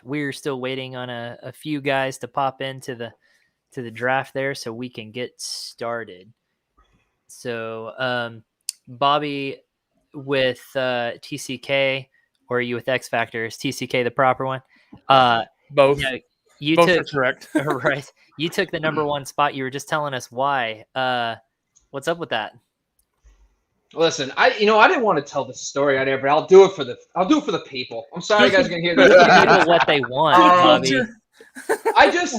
We're still waiting on a few guys to pop into the draft there so we can get started. So, Bobby, with TCK, or are you with X Factor? Is TCK the proper one? Both. Yeah, you Both took are correct. right. You took the number one spot. You were just telling us why. What's up with that? Listen, I didn't want to tell the story out there, but I'll do it for the people. I'm sorry you guys are gonna hear this. Give people what they want, Bobby.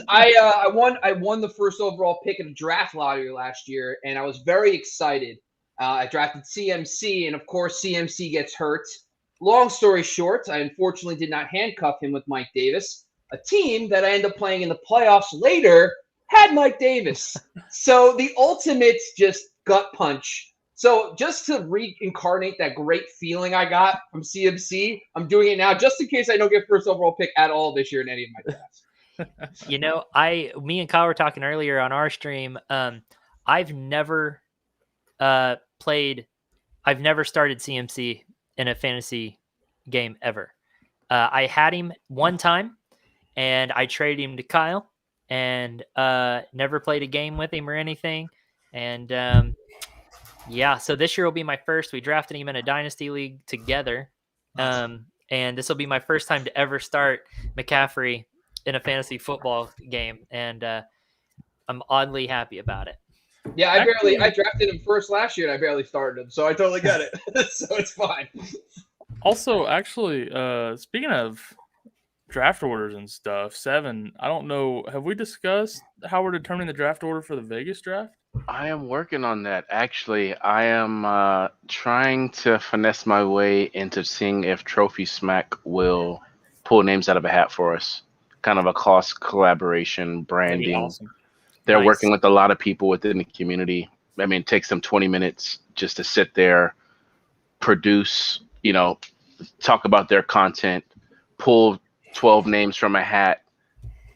I won the first overall pick in the draft lottery last year, and I was very excited. I drafted CMC, and of course CMC gets hurt. Long story short, I unfortunately did not handcuff him with Mike Davis. A team that I ended up playing in the playoffs later had Mike Davis. So the ultimate just gut punch. So just to reincarnate that great feeling I got from CMC, I'm doing it now just in case I don't get first overall pick at all this year in any of my drafts. Me and Kyle were talking earlier on our stream. I've never started CMC in a fantasy game ever. I had him one time, and I traded him to Kyle, and never played a game with him or anything. And so this year will be my first. We drafted him in a dynasty league together, and this will be my first time to ever start McCaffrey in a fantasy football game, and I'm oddly happy about it. Yeah, I drafted him first last year, and I barely started him, so I totally get it. So it's fine. Also, actually, speaking of draft orders and stuff, 7, I don't know, have we discussed how we're determining the draft order for the Vegas draft? I am working on that. Actually, I am trying to finesse my way into seeing if Trophy Smack will pull names out of a hat for us. Kind of a cross collaboration branding. Awesome. They're working with a lot of people within the community. I mean, it takes them 20 minutes just to sit there, produce, talk about their content, pull 12 names from a hat,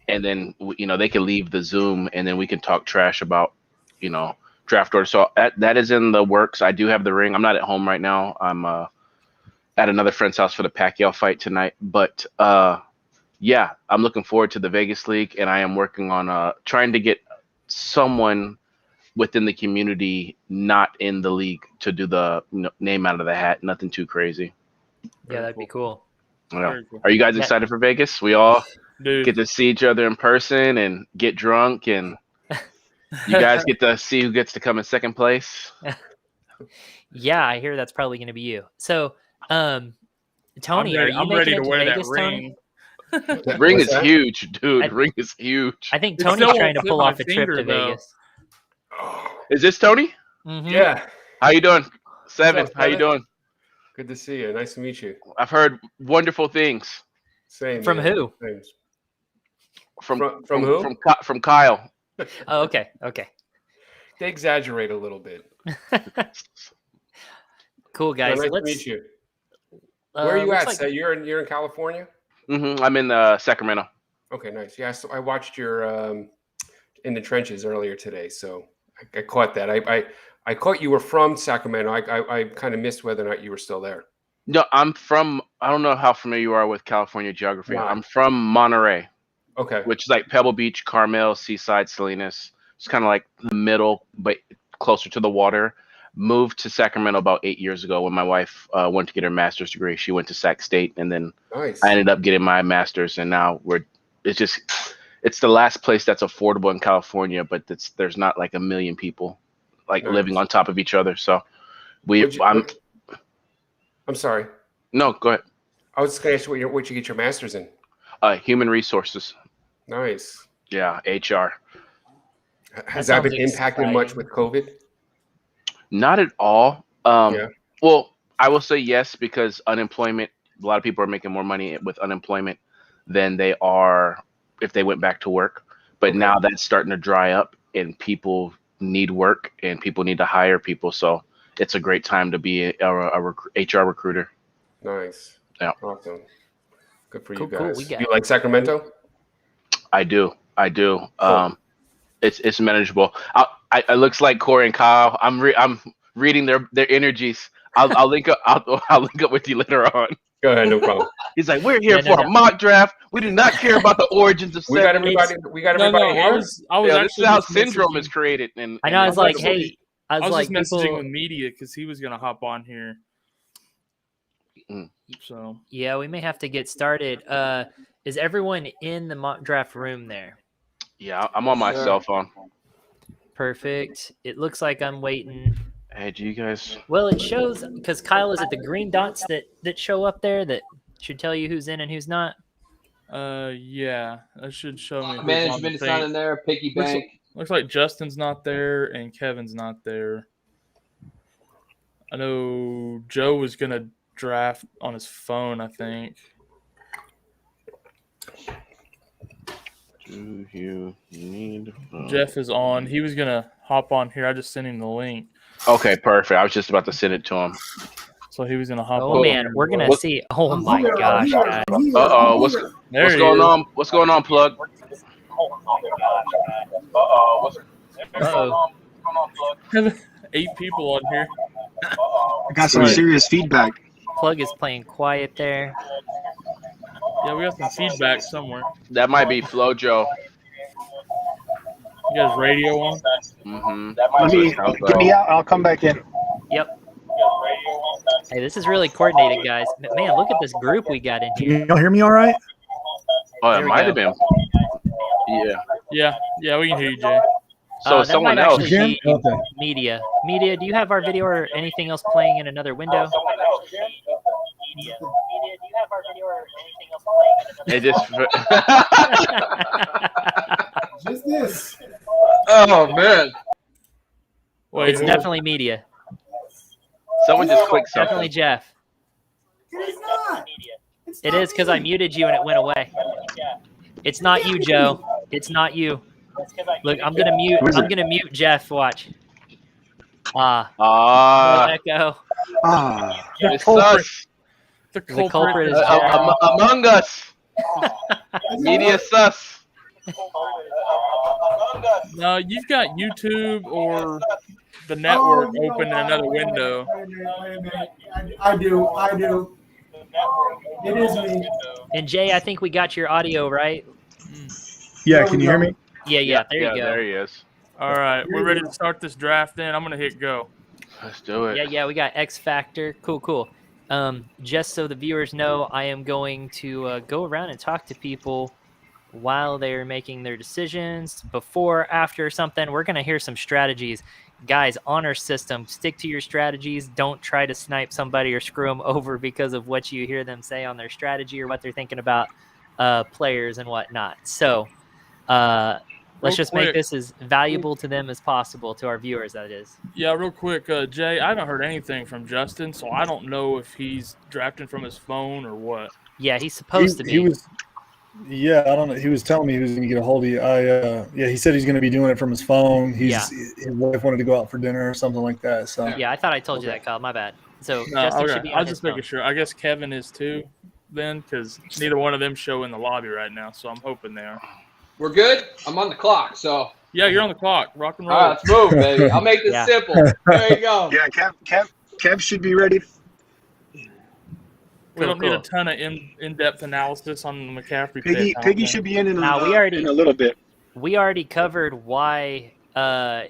and then, they can leave the Zoom, and then we can talk trash about, draft order. So that is in the works. I do have the ring. I'm not at home right now. I'm at another friend's house for the Pacquiao fight tonight. But yeah, I'm looking forward to the Vegas League, and I am working on trying to get someone within the community not in the league to do the name out of the hat. Nothing too crazy. Yeah, that'd be cool. Yeah. Cool. Are you guys excited for Vegas? We all get to see each other in person and get drunk, and you guys get to see who gets to come in second place. Yeah, I hear that's probably going to be you. So, Tony, I'm ready to wear Vegas, that ring. The ring is huge, dude. Ring is huge. I think Tony's trying to pull off a trip to Vegas. Is this Tony? Mm-hmm. Yeah. How you doing? 7. How you doing? Good to see you. Nice to meet you. I've heard wonderful things. Same. From who? Thanks. From who? From Kyle. Oh, okay. They exaggerate a little bit. Cool, guys. Nice to meet you. Where are you at? So you're in California? Mm-hmm. I'm in Sacramento. Okay, nice. Yeah, so I watched your In the Trenches earlier today, so I caught that. I caught you were from Sacramento. I kind of missed whether or not you were still there. No, I'm from. I don't know how familiar you are with California geography. Wow. I'm from Monterey. Okay. Which is like Pebble Beach, Carmel, Seaside, Salinas. It's kind of like the middle, but closer to the water. Moved to Sacramento about 8 years ago when my wife went to get her master's degree. She went to Sac State, and then nice. I ended up getting my master's, and now it's the last place that's affordable in California, but there's not like a million people living on top of each other. So I'm sorry. No, go ahead. I was just going to ask you what you get your master's in. Human resources. Nice. Yeah, HR. Has that been impacted much with COVID? Not at all. Yeah. Well, I will say yes, because unemployment, a lot of people are making more money with unemployment than they are if they went back to work. But now that's starting to dry up, and people need work, and people need to hire people. So it's a great time to be a HR recruiter. Nice. Yeah. Awesome. Good for you guys. Cool. You like Sacramento? I do. Cool. It's manageable. It looks like Corey and Kyle. I'm reading their energies. I'll link up. I'll link up with you later on. Go ahead, no problem. He's like, we're here Yeah, for a mock draft. We do not care about the origins of We got seven. everybody. We got No, everybody I here. was Yeah, this actually is how just syndrome is messaging- created. And I know. I was like, actually- hey, I I was was like, just messaging people. with media because he was gonna hop on here. Mm. So Yeah, we may have to get started. Is everyone in the mock draft room there? yeah, I'm on my Sure. cell phone. Perfect. It looks like I'm waiting. Hey, do you guys? Well, it shows because Kyle, is it the green dots that show up there that should tell you who's in and who's not? yeah, that should show me. who's on the Management is not thing. in there. Piggy Looks bank. Looks like Justin's not there and Kevin's not there. I know Joe was gonna draft on his phone, I think. Do you need? Jeff is on. He was gonna hop on here. I just sent him the link. Okay, perfect. I was just about to send it to him. So he was gonna hop Oh on. man, we're gonna What- see. Oh my gosh, guys. Uh-oh, what's There going he is. on? What's going on, Plug? Uh-oh. 8 people on here. I got some Right. serious feedback. Plug is playing quiet there. Yeah, we got some feedback somewhere. That might be Flojo. You guys radio on? Mm-hmm. Let me get me out. I'll come back in. Yep. Hey, this is really coordinated, guys. Man, look at this group we got in here. Y'all hear me all right? Oh, There it we might go. have been. Yeah. Yeah, we can hear you, Jay. So that someone might else. actually be Okay. Media. Media, do you have our video or anything else playing in another window? It just. Just this. Oh man. Wait, It's definitely Media. Someone just clicked Definitely something. Jeff. It is not. It's It not is because I me. muted you and it went away. It's not you, Joe. It's not you. Look, I'm gonna mute. Who is I'm it? gonna mute Jeff. Watch. No echo. Ah, It's us. the The culprit, culprit is is Jeff. Among us. Media sus. No, you've got YouTube or the network Oh, open in another window. Wait a minute. I do. It is me. And Jay, I think we got your audio right. yeah. Can you hear me? Yeah. There you go. There he is. All right, we're ready to start this draft. Then I'm gonna hit go. Let's do it. Yeah. We got X Factor. Cool. Just so the viewers know, I am going to go around and talk to people while they're making their decisions, before, after something. We're going to hear some strategies. Guys, honor system, stick to your strategies. Don't try to snipe somebody or screw them over because of what you hear them say on their strategy or what they're thinking about players and whatnot. So let's Real just make quick. this as valuable to them as possible, to our viewers, that is. Yeah, real quick, Jay. I haven't heard anything from Justin, so I don't know if he's drafting from his phone or what. Yeah, he's supposed to be. He was, yeah, I don't know. He was telling me he was going to get a hold of you. Yeah, he said he's going to be doing it from his phone. His wife wanted to go out for dinner or something like that. So Yeah, I thought I told you that, Kyle. My bad. So No, Justin should okay. be I on was his just making phone. sure. I guess Kevin is too, then, because neither one of them show in the lobby right now. So I'm hoping they are. We're good. I'm on the clock, so Yeah, you're on the clock. Rock and roll. all right, let's move, baby. I'll make this Yeah. simple. There you go. Yeah, Kev should be ready. we don't need a cool. ton of in-depth analysis on the McCaffrey pick. I don't Piggy think. should be in Nah, we already- in a little bit. We already covered why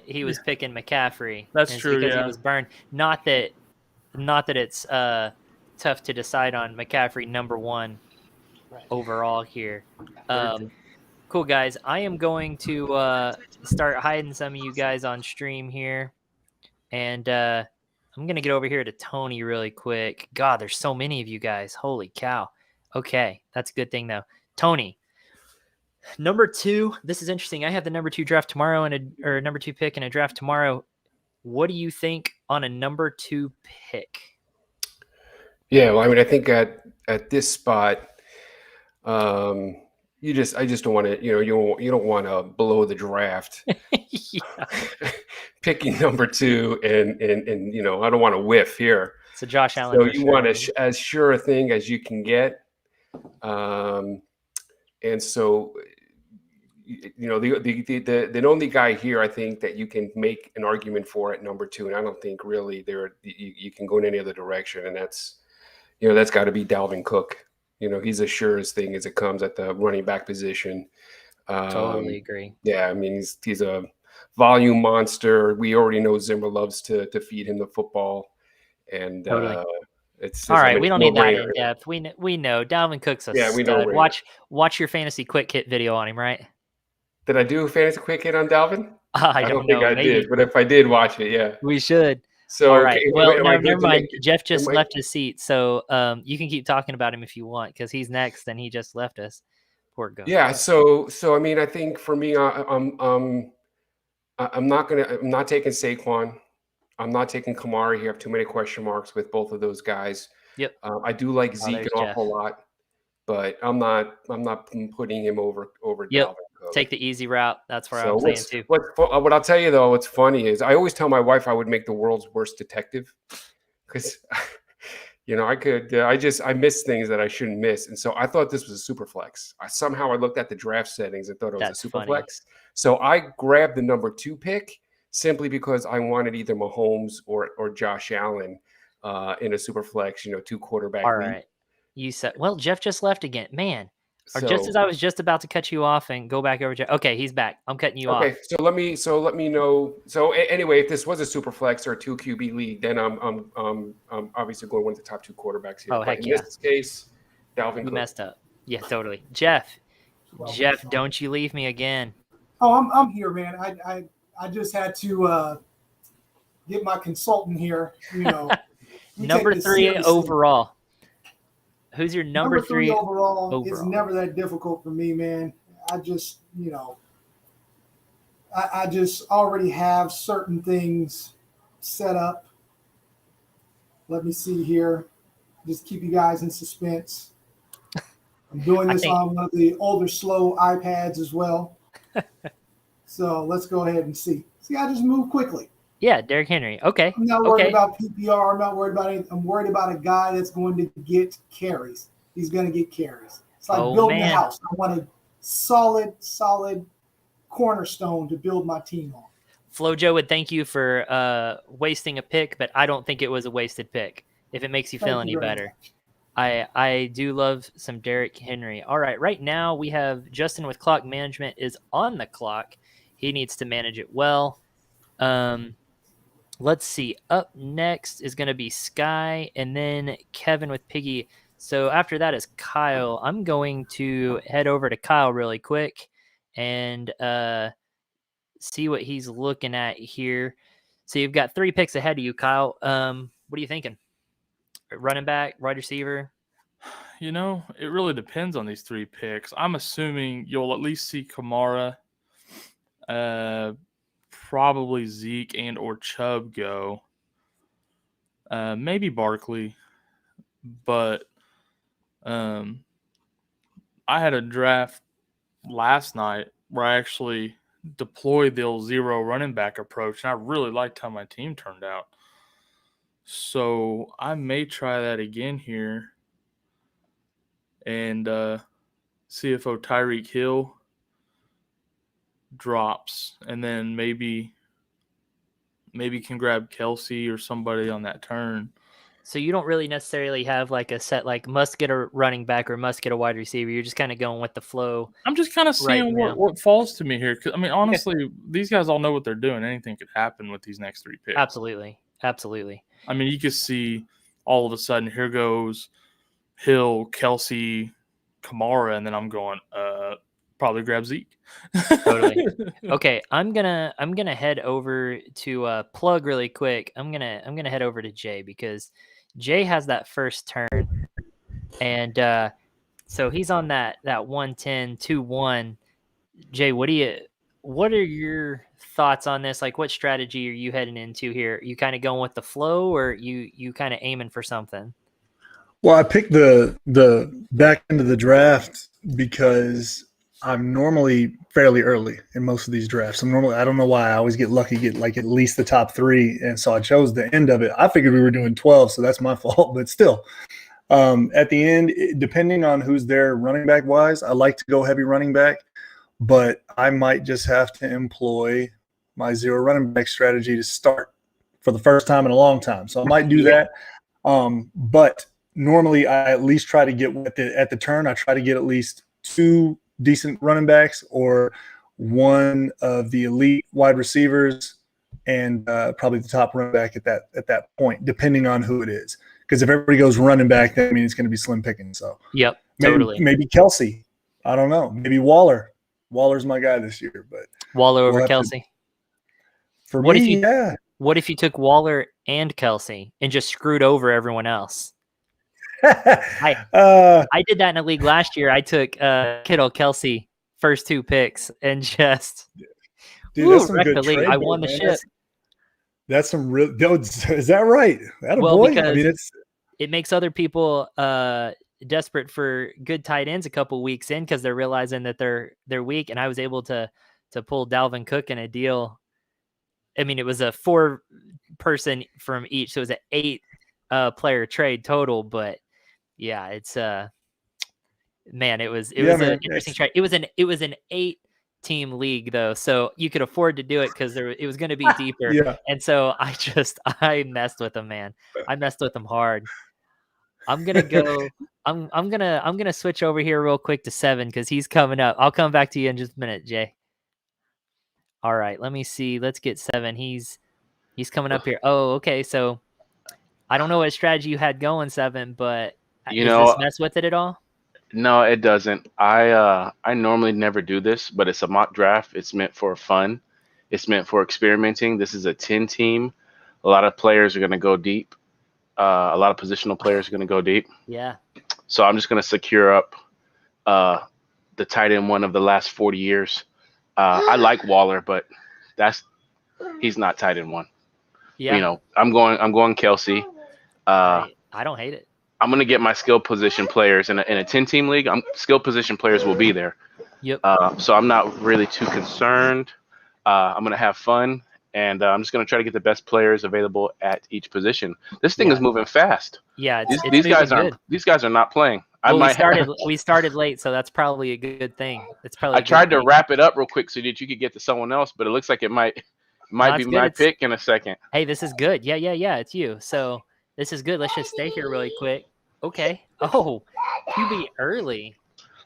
he was picking McCaffrey. That's It's true, because yeah. he was burned. Not that it's tough to decide on McCaffrey number one overall here. Cool, guys. I am going to start hiding some of you guys on stream here, and I'm gonna get over here to Tony really quick. God, there's so many of you guys. Holy cow. Okay, that's a good thing though. Tony. Number 2, this is interesting. I have the number 2 draft tomorrow or number 2 pick in a draft tomorrow. What do you think on a number 2 pick? Yeah, well, I mean, I think at this spot, I just don't want to, you don't want to blow the draft Yeah. picking number 2, and I don't want to whiff here. So Josh Allen. So for you sure. want as sure a thing as you can get, and so the only guy here I think that you can make an argument for at number 2, and I don't think really you can go in any other direction, and that's that's got to be Dalvin Cook. He's as sure as thing as it comes at the running back position. Totally agree. Yeah, I mean, he's a volume monster. We already know Zimmer loves to feed him the football, and Totally. it's All right. We don't need that no-brainer. in depth. We know Dalvin Cook's a Yeah, we know. stud. Watch your fantasy quick hit video on him, right? Did I do a fantasy quick hit on Dalvin? I don't know. think I Maybe. did, but if I did, watch it. Yeah. We should. So All right. okay, Well, am I good never to mind. make- Jeff just am I- left his seat, so you can keep talking about him if you want, because he's next, and he just left us. Poor guy. Yeah. So I mean, I think for me, I'm not taking Saquon. I'm not taking Kamara. You have too many question marks with both of those guys. Yep. I do like Zeke there's an awful lot, but I'm not putting him over Yep. Dalvin Cook. Take the easy route. That's where So I'm saying too. what I'll tell you though, what's funny is I always tell my wife I would make the world's worst detective because I miss things that I shouldn't miss, and so I thought this was a super flex. I looked at the draft settings and thought it was That's a super funny. flex. So I grabbed the number 2 pick simply because I wanted either Mahomes or Josh Allen in a super flex, 2 quarterback All league. right. You said, well, Jeff just left again. Man. Or So, just as I was just about to cut you off and go back over Jeff. Okay, he's back. I'm cutting you off. okay, so let me know. So anyway, if this was a super flex or a 2 QB league, then I'm obviously going with the top 2 quarterbacks here. Oh, But heck in yeah. this case, Dalvin You Cook. messed up. Yeah, totally. Jeff, don't you leave me again. Oh, I'm here, man. I just had to get my consultant here. We Number take this 3 seriously. overall. Who's your number 3 overall? It's overall? never that difficult for me, man. I just, I just already have certain things set up. Let me see here. Just keep you guys in suspense. I'm doing this on one of the older, slow iPads as well. So let's go ahead and see. See, I just move quickly. Yeah, Derrick Henry. Okay. I'm not worried about PPR. I'm not worried about anything. I'm worried about a guy that's going to get carries. He's going to get carries. It's like building a house. I want a solid cornerstone to build my team on. Flojo would thank you for wasting a pick, but I don't think it was a wasted pick. If it makes you feel any better. I do love some Derrick Henry. All right, right now we have Justin with clock management is on the clock. He needs to manage it well. Let's see. Up next is going to be Sky and then Kevin with Piggy. So after that is Kyle. I'm going to head over to Kyle really quick and see what he's looking at here. So you've got 3 picks ahead of you, Kyle. What are you thinking? Running back, wide receiver? It really depends on these 3 picks. I'm assuming you'll at least see Kamara, probably Zeke and or Chubb go. Maybe Barkley. But I had a draft last night where I actually deployed the old 0 running back approach, and I really liked how my team turned out. So I may try that again here and see if Tyreek Hill drops, and then maybe can grab Kelsey or somebody on that turn. So you don't really necessarily have like a set, like must get a running back or must get a wide receiver. You're just kind of going with the flow. I'm just kind of seeing what falls to me here. 'Cause, I mean, honestly, these guys all know what they're doing. Anything could happen with these next 3 picks. Absolutely. I mean, you could see all of a sudden here goes Hill, Kelsey, Kamara, and then I'm going probably grab Zeke. Totally. Okay, I'm gonna head over to plug really quick. I'm gonna head over to Jay because Jay has that first turn, and so he's on that 110 2-1. Jay, what are your thoughts on this? Like, what strategy are you heading into here? You kind of going with the flow, or you kind of aiming for something? Well, I picked the back end of the draft because I'm normally fairly early in most of these drafts. I don't know why I always get lucky, get like at least the top 3. And so I chose the end of it. I figured we were doing 12, so that's my fault. But still, at the end, depending on who's there running back wise, I like to go heavy running back, but I might just have to employ my 0 running back strategy to start for the first time in a long time. So I might do that. But normally I at least try to get at the turn. I try to get at least 2 decent running backs or one of the elite wide receivers and probably the top running back at that point, depending on who it is. Because if everybody goes running back, that means it's going to be slim picking. So Yep, totally. Maybe Kelsey. I don't know. Maybe Waller. Waller's my guy this year, but Waller over Kelsey. For what me, if you, yeah. What if you took Waller and Kelsey and just screwed over everyone else? I did that in a league last year. I took Kittle, Kelsey, first 2 picks, and just that's some wrecked good the league. trade, I won the man. ship. That's some real. Is that right? That Well, boy. because I mean, it makes other people desperate for good tight ends a couple weeks in because they're realizing that they're weak. And I was able to pull Dalvin Cook in a deal. I mean, it was a 4-person from each, so it was an 8 player trade total. But yeah, it's man, it was an interesting trade. It was an 8-team league though, so you could afford to do it because it was going to be deeper. Yeah. And so I messed with them, man. I messed with them hard. I'm gonna go. I'm gonna switch over here real quick to 7 because he's coming up. I'll come back to you in just a minute, Jay. All right, let me see. Let's get 7. He's coming up here. Oh, okay. So I don't know what strategy you had going, 7, but does this mess with it at all? No, it doesn't. I normally never do this, but it's a mock draft. It's meant for fun. It's meant for experimenting. This is a 10-team. A lot of players are going to go deep. A lot of positional players are going to go deep. Yeah. So I'm just going to secure up the tight end one of the last 40 years. I like Waller, but he's not tight end 1. Yeah. You know, I'm going Kelsey. I don't hate it. I'm going to get my skill position players in a 10-team league. Skill position players will be there. Yep. So I'm not really too concerned. I'm going to have fun, and I'm just going to try to get the best players available at each position. This thing is moving fast. Yeah, these guys are not playing. Well, we started late, so that's probably a good thing. It's probably. I tried to wrap it up real quick so that you could get to someone else, but it looks like it might be my pick in a second. Hey, this is good. Yeah. It's you. So this is good. Let's just stay here really quick. Okay. Oh, QB early.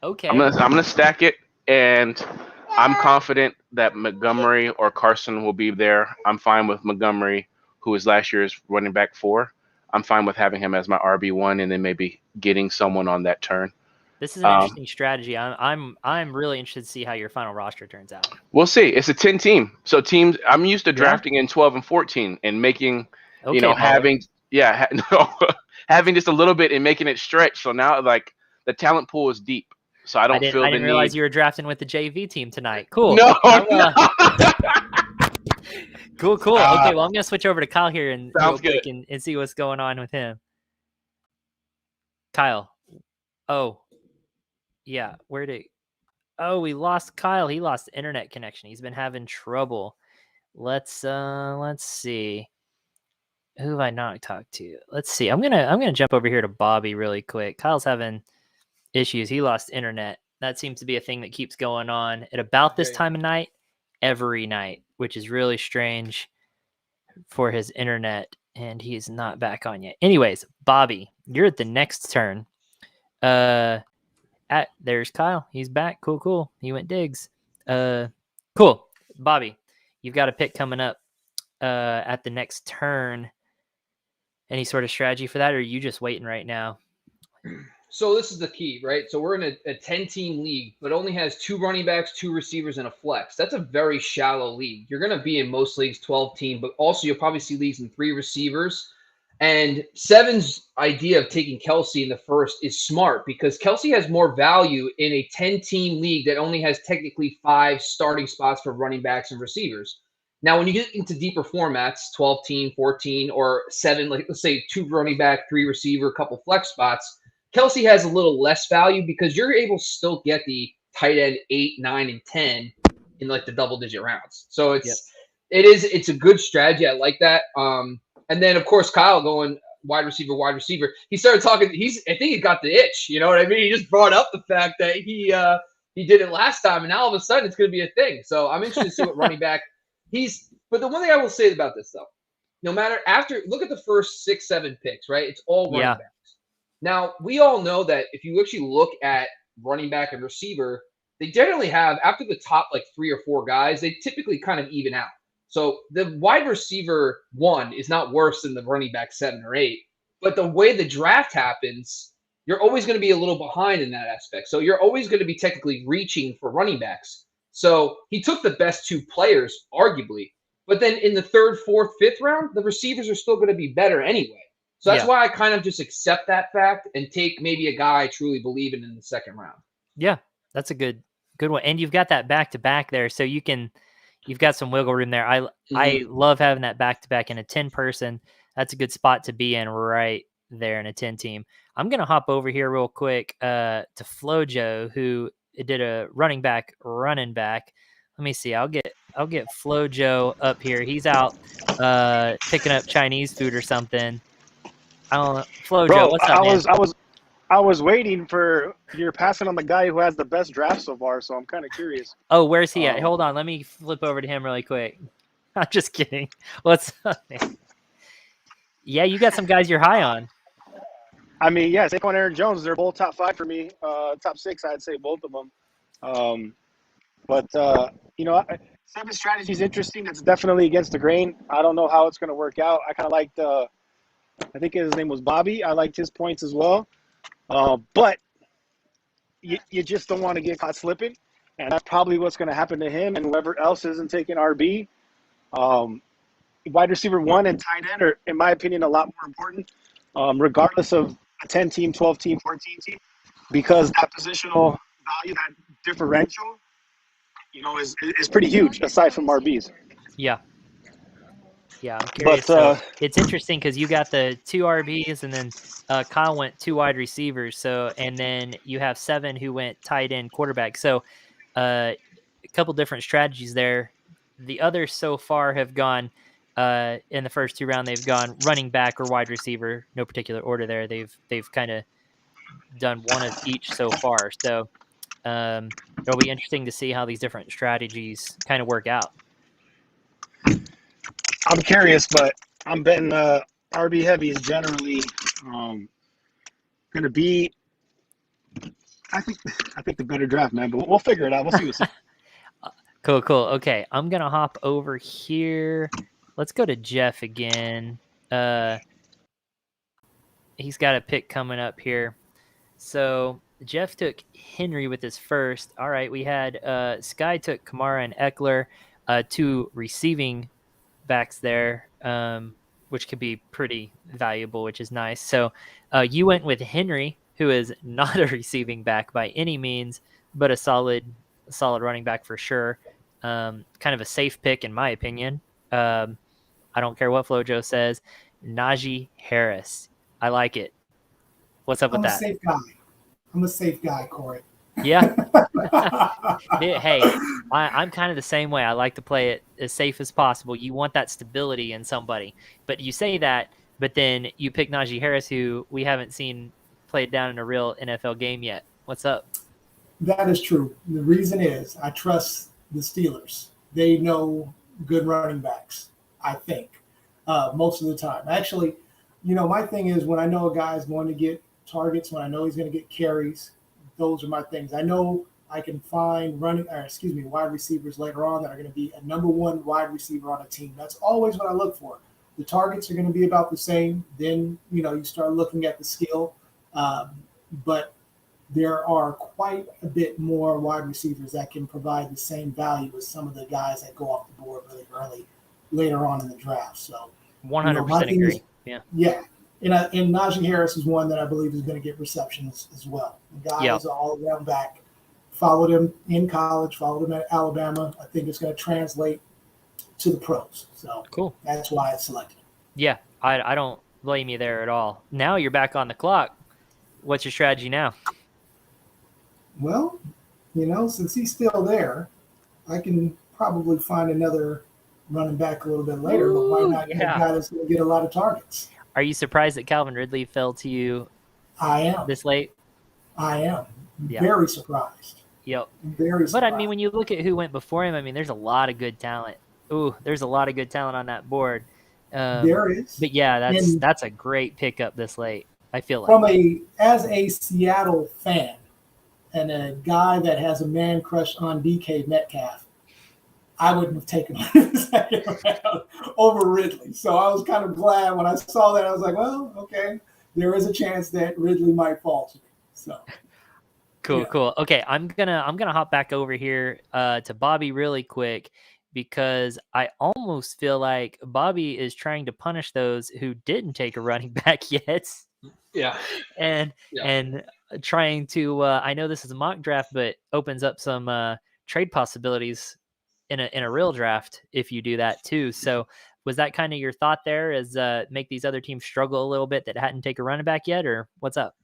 Okay. I'm gonna stack it, and I'm confident that Montgomery or Carson will be there. I'm fine with Montgomery, who was last year's running back 4. I'm fine with having him as my RB1, and then maybe getting someone on that turn. This is an interesting strategy. I'm really interested to see how your final roster turns out. We'll see. It's a 10-team, so teams. I'm used to drafting in 12 and 14 and making, having just a little bit and making it stretch. So now, like, the talent pool is deep. So I didn't realize you were drafting with the JV team tonight. Cool. No. Cool. Okay, well, I'm gonna switch over to Kyle here and see what's going on with him. Kyle. Oh, yeah. We lost Kyle. He lost the internet connection. He's been having trouble. Let's see. Who have I not talked to? Let's see. I'm gonna jump over here to Bobby really quick. Kyle's having issues. He lost internet. That seems to be a thing that keeps going on at about this time of night, every night, which is really strange for his internet, and he's not back on yet. Anyways, Bobby, you're at the next turn. There's Kyle. He's back. Cool. He went digs. Cool. Bobby, you've got a pick coming up at the next turn. Any sort of strategy for that, or are you just waiting right now? So this is the key, right? So we're in a 10-team league, but only has 2 running backs, 2 receivers, and a flex. That's a very shallow league. You're going to be in most leagues 12-team, but also you'll probably see leagues in 3 receivers. And 7's idea of taking Kelsey in the first is smart because Kelsey has more value in a 10-team league that only has technically 5 starting spots for running backs and receivers. Now, when you get into deeper formats, 12-team, 14, or 7, like let's say 2 running back, 3 receiver, a couple flex spots, Kelsey has a little less value because you're able to still get the tight end 8, 9, and 10 in like the double-digit rounds. So it's a good strategy. I like that. And then of course Kyle going wide receiver. He started talking. I think he got the itch. You know what I mean? He just brought up the fact that he did it last time, and now all of a sudden it's going to be a thing. So I'm interested to see what running back But the one thing I will say about this though, no matter look at the first 6, 7 picks, right? It's all running backs. Now, we all know that if you actually look at running back and receiver, they generally have, after the top like 3 or 4 guys, they typically kind of even out. So the wide receiver 1 is not worse than the running back 7 or 8. But the way the draft happens, you're always going to be a little behind in that aspect. So you're always going to be technically reaching for running backs. So he took the best 2 players, arguably. But then in the 3rd, 4th, 5th round, the receivers are still going to be better anyway. So that's why I kind of just accept that fact and take maybe a guy I truly believe in the 2nd round. Yeah, that's a good one. And you've got that back-to-back there, so you've got some wiggle room there. I love having that back-to-back in a 10-person. That's a good spot to be in right there in a 10 team. I'm going to hop over here real quick to Flojo, who did a running back. Let me see. I'll get Flojo up here. He's out picking up Chinese food or something. I don't know. Flojo, Bro, what's up, man? I was waiting for you're passing on the guy who has the best draft so far, so I'm kind of curious. Oh, where's he at? Hold on. Let me flip over to him really quick. I'm just kidding. What's up, man? Yeah, you got some guys you're high on. I mean, yeah, Saquon, Aaron Jones, they're both top 5 for me. Top 6, I'd say both of them. Saban's strategy is interesting. It's definitely against the grain. I don't know how it's going to work out. I kind of liked, I think his name was Bobby. I liked his points as well. But you just don't want to get caught slipping. And that's probably what's going to happen to him and whoever else isn't taking RB. Wide receiver 1 and tight end are, in my opinion, a lot more important, regardless of a 10-team, 12-team, 14-team, because that positional value, that differential, is pretty huge aside from RBs. Yeah. Yeah, I'm curious. So it's interesting because you got the 2 RBs and then Kyle went 2 wide receivers. So, and then you have 7 who went tight end quarterback. So a couple different strategies there. The others so far have gone in the first 2 rounds. They've gone running back or wide receiver, no particular order there. They've kind of done one of each so far. So it'll be interesting to see how these different strategies kind of work out. I'm curious, but I'm betting RB heavy is generally going to be, I think the better draft, man. But we'll figure it out. We'll see what's up. Cool. Okay, I'm gonna hop over here. Let's go to Jeff again. He's got a pick coming up here. So Jeff took Henry with his first. All right, we had Sky took Kamara and Eckler, 2 receiving backs there, which could be pretty valuable, which is nice. So you went with Henry, who is not a receiving back by any means, but a solid running back for sure. Kind of a safe pick in my opinion. I don't care what Flojo says. Najee Harris. I like it. What's up with that? I'm a safe guy, Corey. Yeah. Hey, I'm kind of the same way. I like to play it as safe as possible. You want that stability in somebody. But you say that, but then you pick Najee Harris, who we haven't seen played down in a real NFL game yet. What's up? That is true. The reason is I trust the Steelers. They know good running backs, I think, most of the time. Actually, my thing is when I know a guy's going to get targets, when I know he's going to get carries, those are my things. I know I can find wide receivers later on that are going to be a number 1 wide receiver on a team. That's always what I look for. The targets are going to be about the same. Then, you start looking at the skill. But there are quite a bit more wide receivers that can provide the same value as some of the guys that go off the board really early later on in the draft. So 100% agree. Yeah. And Najee Harris is one that I believe is going to get receptions as well. The guy is an all-around back. Followed him in college, followed him at Alabama. I think it's going to translate to the pros. So cool. That's why I selected him. Yeah, I don't blame you there at all. Now you're back on the clock. What's your strategy now? Well, since he's still there, I can probably find another running back a little bit later. But why not get a guy that's going to get a lot of targets? Are you surprised that Calvin Ridley fell to you I am. this late? I am. Very surprised. Yep. Very surprised. But, I mean, when you look at who went before him, I mean, there's a lot of good talent. There's a lot of good talent on that board. There is. But, yeah, that's a great pickup this late. I feel like as a Seattle fan and a guy that has a man crush on DK Metcalf, I wouldn't have taken him in the second round over Ridley. So I was kind of glad when I saw that. I was like, well, okay, there is a chance that Ridley might fall to me. So cool. Okay, I'm gonna hop back over here to Bobby really quick, because I almost feel like Bobby is trying to punish those who didn't take a running back yet. Yeah. And trying to I know this is a mock draft, but opens up some trade possibilities in a real draft if you do that too. So was that kind of your thought there, is make these other teams struggle a little bit that hadn't taken a running back yet, or what's up?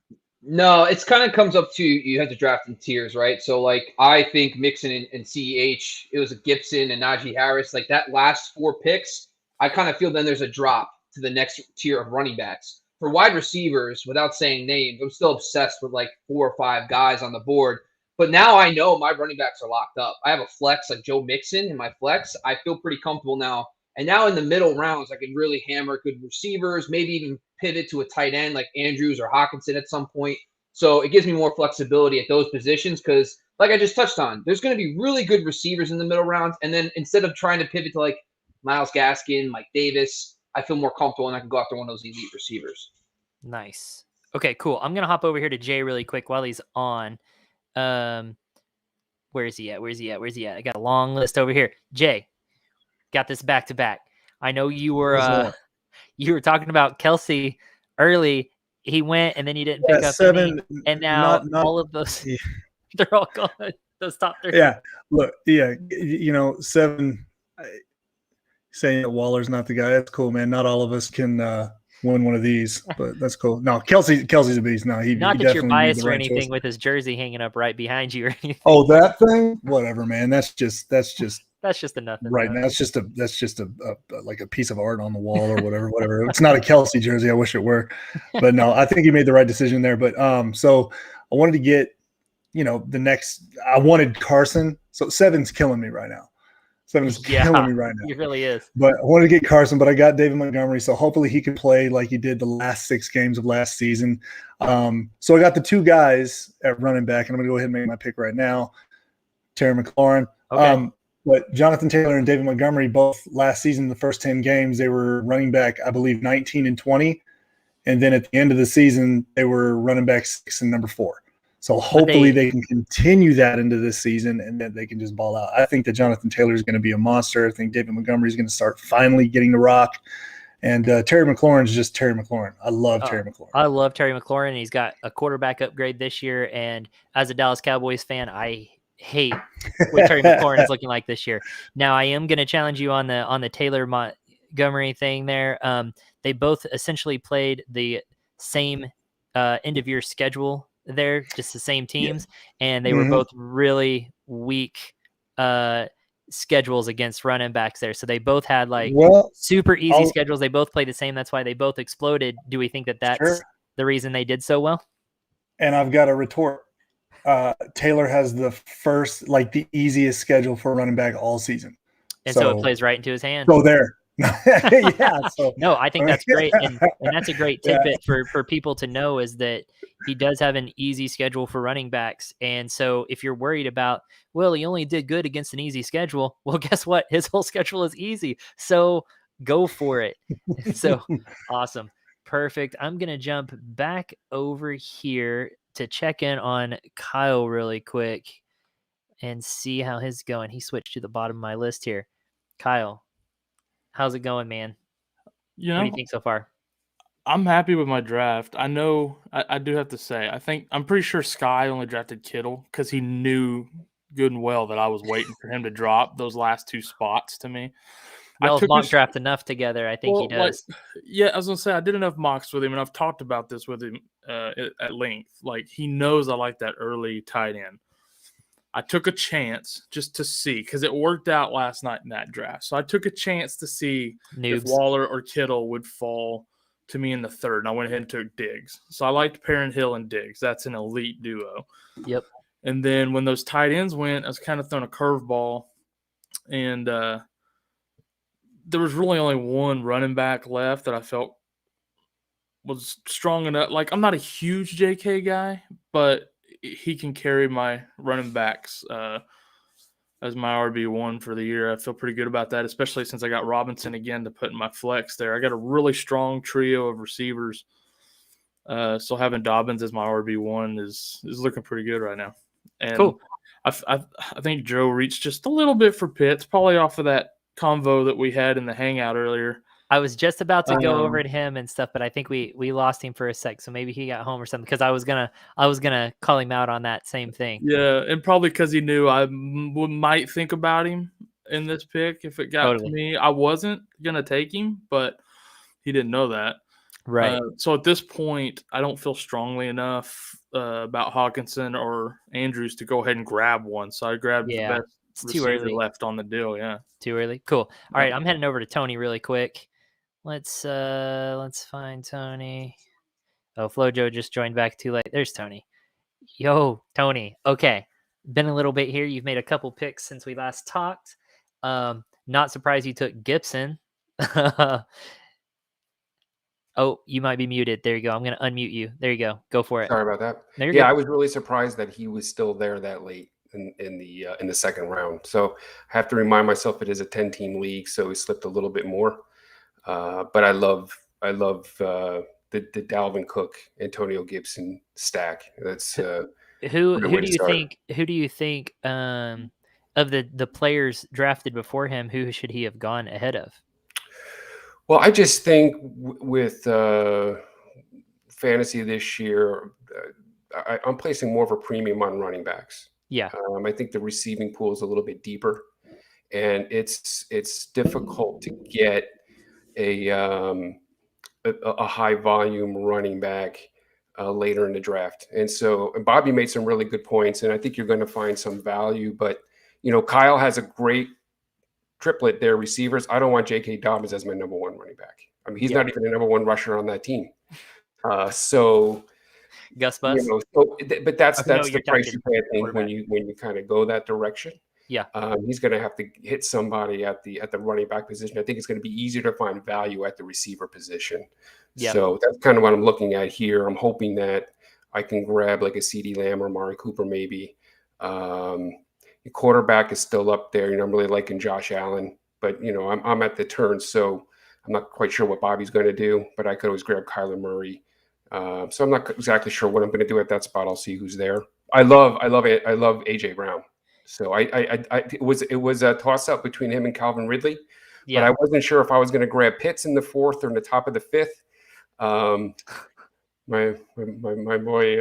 No, it's kind of comes up to you have to draft in tiers, right? So, like, I think Mixon and CEH, it was a Gibson and Najee Harris. Like, that last 4 picks, I kind of feel then there's a drop to the next tier of running backs. For wide receivers, without saying names, I'm still obsessed with, like, 4 or 5 guys on the board. But now I know my running backs are locked up. I have a flex like Joe Mixon in my flex. I feel pretty comfortable now. And now in the middle rounds, I can really hammer good receivers, maybe even pivot to a tight end like Andrews or Hawkinson at some point. So it gives me more flexibility at those positions because, like I just touched on, there's going to be really good receivers in the middle rounds. And then instead of trying to pivot to like Myles Gaskin, Mike Davis, I feel more comfortable and I can go after one of those elite receivers. Nice. Okay, cool. I'm going to hop over here to Jay really quick while he's on. Where is he at? I got a long list over here. Jay, got this back to back. I know you were talking about Kelsey early. He went and then he didn't pick up 7, any, and now all of those they're all gone. Those top 3. Yeah, look, 7. Saying that Waller's not the guy. That's cool, man. Not all of us can win one of these, but that's cool. No, Kelsey's a beast. No, he not he that you're definitely made biased the or right anything choice. with his jersey hanging up right behind you or anything. Oh, that thing? Whatever, man. That's just That's just a nothing. right now. That's just a like a piece of art on the wall or whatever. It's not a Kelsey jersey. I wish it were, but no, I think he made the right decision there. But so I wanted to get, the next. I wanted Carson. So 7's killing me right now. 7's killing me right now. He really is. But I wanted to get Carson, but I got David Montgomery, so hopefully he can play like he did the last 6 games of last season. So I got the 2 guys at running back, and I'm going to go ahead and make my pick right now. Terry McLaurin. Okay. But Jonathan Taylor and David Montgomery, both last season, the first 10 games, they were running back, I believe, 19 and 20. And then at the end of the season, they were running back 6 and number 4. So hopefully they can continue that into this season and then they can just ball out. I think that Jonathan Taylor is going to be a monster. I think David Montgomery is going to start finally getting the rock. And Terry McLaurin is just Terry McLaurin. I love Terry McLaurin. I love Terry McLaurin. He's got a quarterback upgrade this year. And as a Dallas Cowboys fan, I hate what Terry McLaurin is looking like this year. Now, I am going to challenge you on the Taylor Montgomery thing there. They both essentially played the same end of year schedule there, just the same teams, and they were both really weak schedules against running backs there. So they both had super easy schedules. They both played the same. That's why they both exploded. Do we think that that's the reason they did so well? And I've got a retort. Taylor has the the easiest schedule for a running back all season. And so it plays right into his hands. So there. No, I think that's great. And that's a great tidbit for people to know, is that he does have an easy schedule for running backs. And so if you're worried about, well, he only did good against an easy schedule, well, guess what? His whole schedule is easy. So go for it. So awesome. Perfect. I'm going to jump back over here to check in on Kyle really quick and see how his going. He switched to the bottom of my list here. Kyle, how's it going, man? What do you think so far? I'm happy with my draft. I know I do have to say, I'm pretty sure Sky only drafted Kittle because he knew good and well that I was waiting for him to drop those last 2 spots to me. Y'all mock draft enough together. I think he does. I was going to say, I did enough mocks with him, and I've talked about this with him at length. Like, he knows I like that early tight end. I took a chance just to see, because it worked out last night in that draft. So I took a chance to see if Waller or Kittle would fall to me in the 3rd, and I went ahead and took Diggs. So I liked Perrin Hill and Diggs. That's an elite duo. Yep. And then when those tight ends went, I was kind of throwing a curveball, and there was really only one running back left that I felt was strong enough. Like, I'm not a huge JK guy, but he can carry my running backs as my RB1 for the year. I feel pretty good about that, especially since I got Robinson again to put in my flex there. I got a really strong trio of receivers. So having Dobbins as my RB1 is looking pretty good right now. And Cool. I think Joe reached just a little bit for Pitts, probably off of that convo that we had in the hangout earlier. I was just about to go over to him and stuff, but I think we lost him for a sec, so maybe he got home or something. Because I was gonna call him out on that same thing. Yeah, and probably because he knew I might think about him in this pick if it got to me. I wasn't gonna take him, but he didn't know that. Right. So at this point, I don't feel strongly enough about Hawkinson or Andrews to go ahead and grab one. So I grabbed the best receiver left on the deal. Yeah. Too early. Cool. All right, I'm heading over to Tony really quick. Let's find Tony. Oh, FloJo just joined back too late. There's Tony. Yo, Tony. Okay. Been a little bit here. You've made a couple picks since we last talked. Not surprised you took Gibson. Oh, you might be muted. There you go. I'm going to unmute you. There you go. Go for it. Sorry about that. No, yeah, I was really surprised that he was still there that late in the second round. So I have to remind myself it is a 10-team league, so he slipped a little bit more. But I love the Dalvin Cook, Antonio Gibson stack. That's who do you think of the players drafted before him, who should he have gone ahead of? Well, I just think with fantasy this year, I'm placing more of a premium on running backs. Yeah, I think the receiving pool is a little bit deeper, and it's difficult to get a high volume running back later in the draft. And so Bobby made some really good points, and I think you're going to find some value. But Kyle has a great triplet there, receivers. I don't want J.K. Dobbins as my number one running back. I mean, he's not even the number one rusher on that team. So Gus Bus. But that's the price you pay, I think, when you kind of go that direction. Yeah. He's going to have to hit somebody at the running back position. I think it's going to be easier to find value at the receiver position. Yep. So that's kind of what I'm looking at here. I'm hoping that I can grab like a CeeDee Lamb or Amari Cooper maybe. The quarterback is still up there. I'm really liking Josh Allen, but I'm at the turn, so I'm not quite sure what Bobby's going to do. But I could always grab Kyler Murray. So I'm not exactly sure what I'm going to do at that spot. I'll see who's there. I love AJ Brown. So it was a toss up between him and Calvin Ridley, but I wasn't sure if I was going to grab Pitts in the fourth or in the top of the fifth. My boy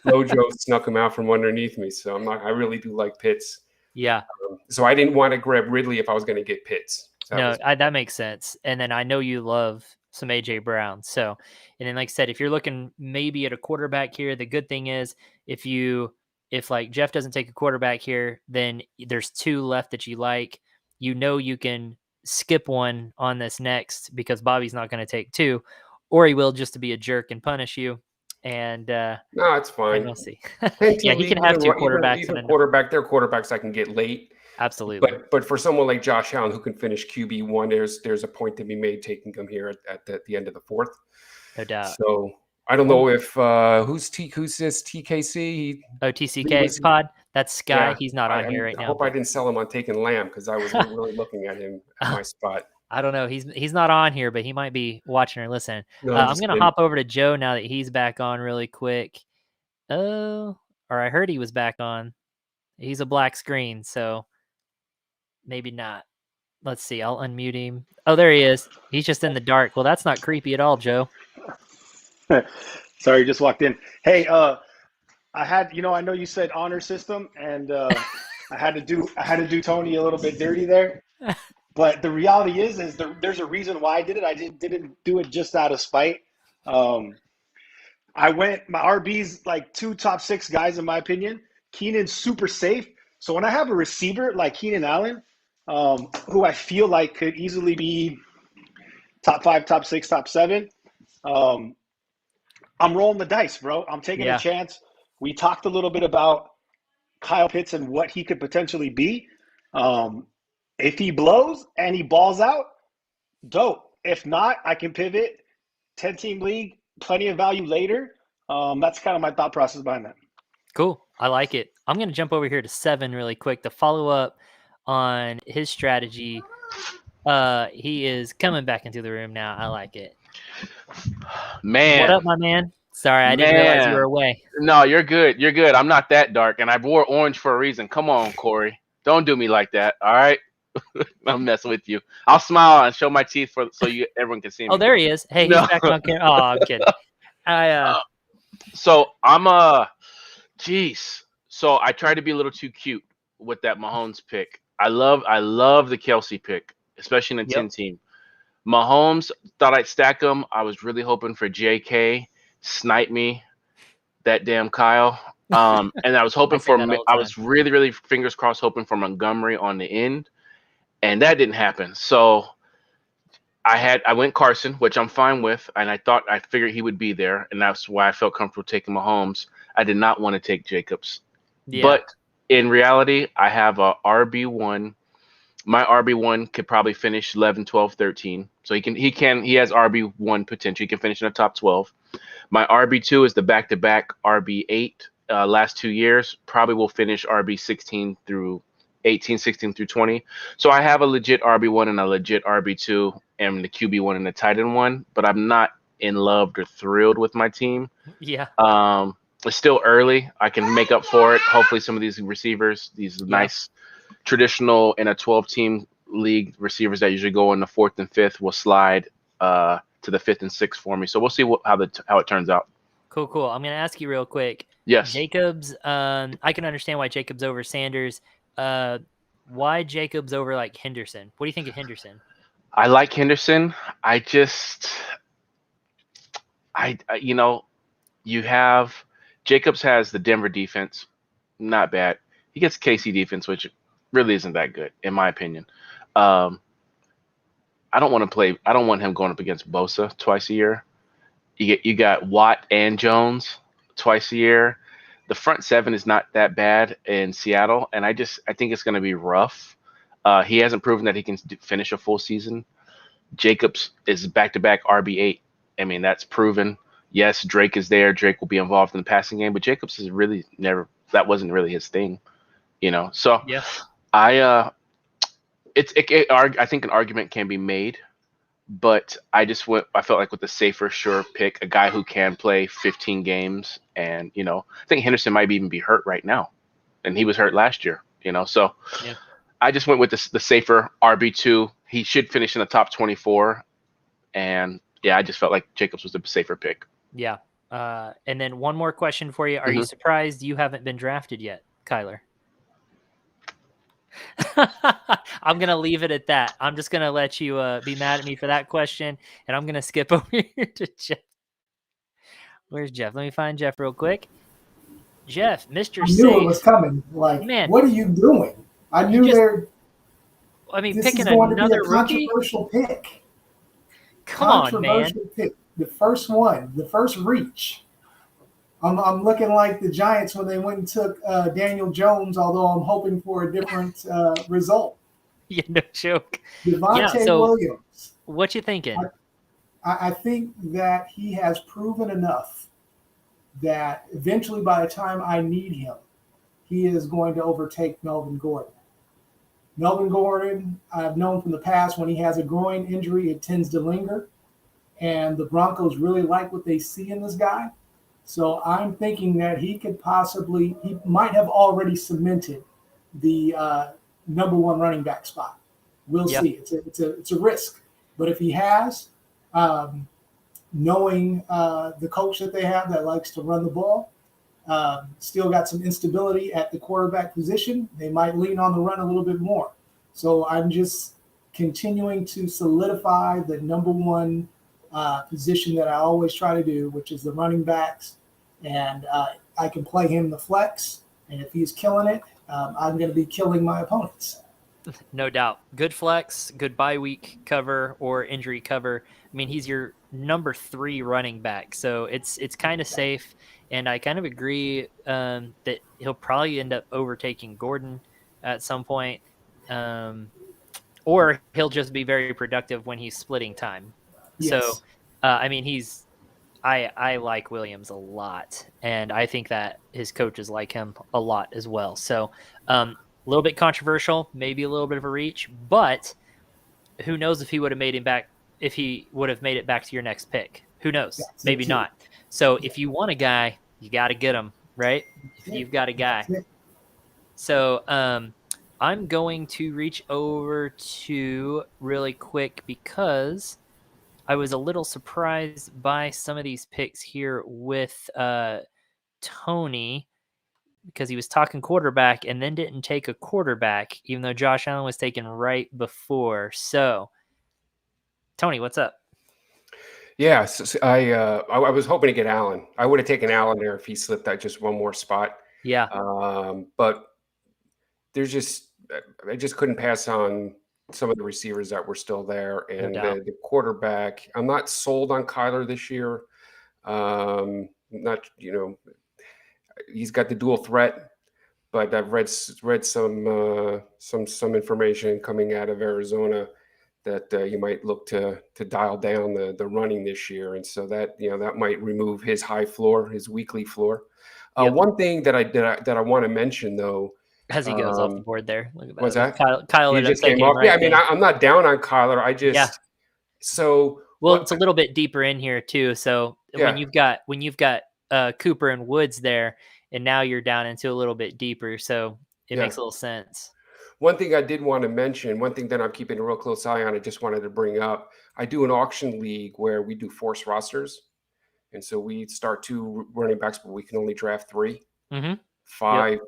Lojo snuck him out from underneath me, so I really do like Pitts. Yeah. So I didn't want to grab Ridley if I was going to get Pitts. So that makes sense. And then I know you love some AJ Brown. So, and then like I said, if you're looking maybe at a quarterback here, the good thing is if like Jeff doesn't take a quarterback here, then there's two left that you like. You can skip one on this next because Bobby's not going to take two. Or he will just to be a jerk and punish you. And no, it's fine. We'll see. Yeah, he can have two quarterbacks. Even quarterback, they're quarterbacks I can get late. Absolutely. But for someone like Josh Allen who can finish QB1, there's a point to be made taking him here at the end of the fourth. No doubt. So I don't know if who's this TKC? TCK pod. That's Sky. Yeah, he's not on here right now. I hope I didn't sell him on taking Lamb because I was really looking at him at my spot. I don't know. He's not on here, but he might be watching or listening. No, I'm going to hop over to Joe now that he's back on really quick. Or I heard he was back on. He's a black screen, so maybe not. Let's see. I'll unmute him. Oh, there he is. He's just in the dark. Well, that's not creepy at all, Joe. Sorry, just walked in. Hey, I know you said honor system, and I had to do Tony a little bit dirty there. But the reality is there's a reason why I did it. I didn't do it just out of spite. My RB's like two top six guys in my opinion. Keenan's super safe. So when I have a receiver like Keenan Allen, who I feel like could easily be top 5, top 6, top 7, I'm rolling the dice, bro. I'm taking a chance. We talked a little bit about Kyle Pitts and what he could potentially be. If he blows and he balls out, dope. If not, I can pivot 10-team league, plenty of value later. That's kind of my thought process behind that. Cool. I like it. I'm going to jump over here to 7 really quick to follow up on his strategy. He is coming back into the room now. I like it. Man. What up, my man? Sorry, I didn't realize you were away. No, you're good. You're good. I'm not that dark, and I wore orange for a reason. Come on, Corey. Don't do me like that, all right? I'm messing with you. I'll smile and show my teeth so everyone can see me. Oh, there he is. Hey, he's back on camera. Oh, I'm kidding. So I'm So I tried to be a little too cute with that Mahomes pick. I love the Kelsey pick, especially in a 10 team. Mahomes, thought I'd stack him. I was really hoping for JK, snipe me, that damn Kyle. And I was hoping I was really, really fingers crossed hoping for Montgomery on the end. And that didn't happen. So I went Carson, which I'm fine with, and I figured he would be there, and that's why I felt comfortable taking Mahomes. I did not want to take Jacobs. Yeah. But in reality, I have a RB1. My RB1 could probably finish 11, 12, 13. So he has RB1 potential. He can finish in the top 12. My RB2 is the back-to-back RB8 last 2 years. Probably will finish RB 16 through 18, 16 through 20. So I have a legit RB1 and a legit RB2 and the QB1 and the tight end one, but I'm not in love or thrilled with my team. Yeah. It's still early. I can make up for it. Hopefully some of these receivers, these nice traditional in a 12-team league receivers that usually go in the 4th and 5th will slide to the 5th and 6th for me. So we'll see how it turns out. Cool. I'm going to ask you real quick. Yes. Jacobs, I can understand why Jacobs over Sanders. Why Jacobs over like Henderson? What do you think of Henderson? I like Henderson. You have Jacobs has the Denver defense, not bad. He gets KC defense, which really isn't that good, in my opinion. I don't want him going up against Bosa twice a year. You got Watt and Jones twice a year. The front 7 is not that bad in Seattle, and I think it's going to be rough. He hasn't proven that he can finish a full season. Jacobs is back-to-back RB8. I mean, that's proven. Yes, Drake is there. Drake will be involved in the passing game, but Jacobs is really that wasn't really his thing, So yeah, I think an argument can be made, but I felt like with the safer, sure pick, a guy who can play 15 games, and I think Henderson might even be hurt right now, and he was hurt last year, So yeah. I just went with the safer RB2. He should finish in the top 24, and I just felt like Jacobs was the safer pick. Yeah. And then one more question for you. Are you surprised you haven't been drafted yet, Kyler? I'm going to leave it at that. I'm just going to let you be mad at me for that question, and I'm going to skip over here to Jeff. Where's Jeff? Let me find Jeff real quick. Jeff, Mr. I knew it was coming. Like, man, what are you doing? I knew picking another rookie? Controversial pick. Come on, man. Pick. The first one, the first reach. I'm looking like the Giants when they went and took Daniel Jones, although I'm hoping for a different result. Yeah, no joke. Devontae Williams. What you thinking? I think that he has proven enough that eventually by the time I need him, he is going to overtake Melvin Gordon. Melvin Gordon, I've known from the past when he has a groin injury, it tends to linger. And the Broncos really like what they see in this guy. So I'm thinking that he might have already cemented the number 1 running back spot. We'll see. It's a risk. But if he has, knowing the coach that they have that likes to run the ball, still got some instability at the quarterback position, they might lean on the run a little bit more. So I'm just continuing to solidify the number 1 position that I always try to do, which is the running backs. And I can play him the flex. And if he's killing it, I'm going to be killing my opponents. No doubt. Good flex, good bye week cover or injury cover. I mean, he's your number 3 running back. So it's kind of safe. And I kind of agree that he'll probably end up overtaking Gordon at some point. Or he'll just be very productive when he's splitting time. Yes. So I mean, I like Williams a lot, and I think that his coaches like him a lot as well. So a little bit controversial, maybe a little bit of a reach, but who knows if he would have made it back to your next pick. Who knows? That's Maybe it. not. So if you want a guy, you got to get him, right? If you've got a guy. So I'm going to reach over to really quick because I was a little surprised by some of these picks here with Tony, because he was talking quarterback and then didn't take a quarterback, even though Josh Allen was taken right before. So, Tony, what's up? Yeah, so I was hoping to get Allen. I would have taken Allen there if he slipped out just one more spot. Yeah. But there's I just couldn't pass on some of the receivers that were still there, and the quarterback. I'm not sold on Kyler this year. Not he's got the dual threat, but I've read some information coming out of Arizona that you might look to dial down the running this year, and so that that might remove his high floor, his weekly floor. Yep. One thing that I want to mention though, as he goes off the board there, look at that. What's that? Kyle he just came off. Right, yeah, I mean, I'm not down on Kyler. It's a little bit deeper in here too. So when you've got Cooper and Woods there, and now you're down into a little bit deeper, so it makes a little sense. One thing I did want to mention, one thing that I'm keeping a real close eye on, I just wanted to bring up, I do an auction league where we do forced rosters. And so we start 2 running backs, but we can only draft 3. Mm-hmm. 5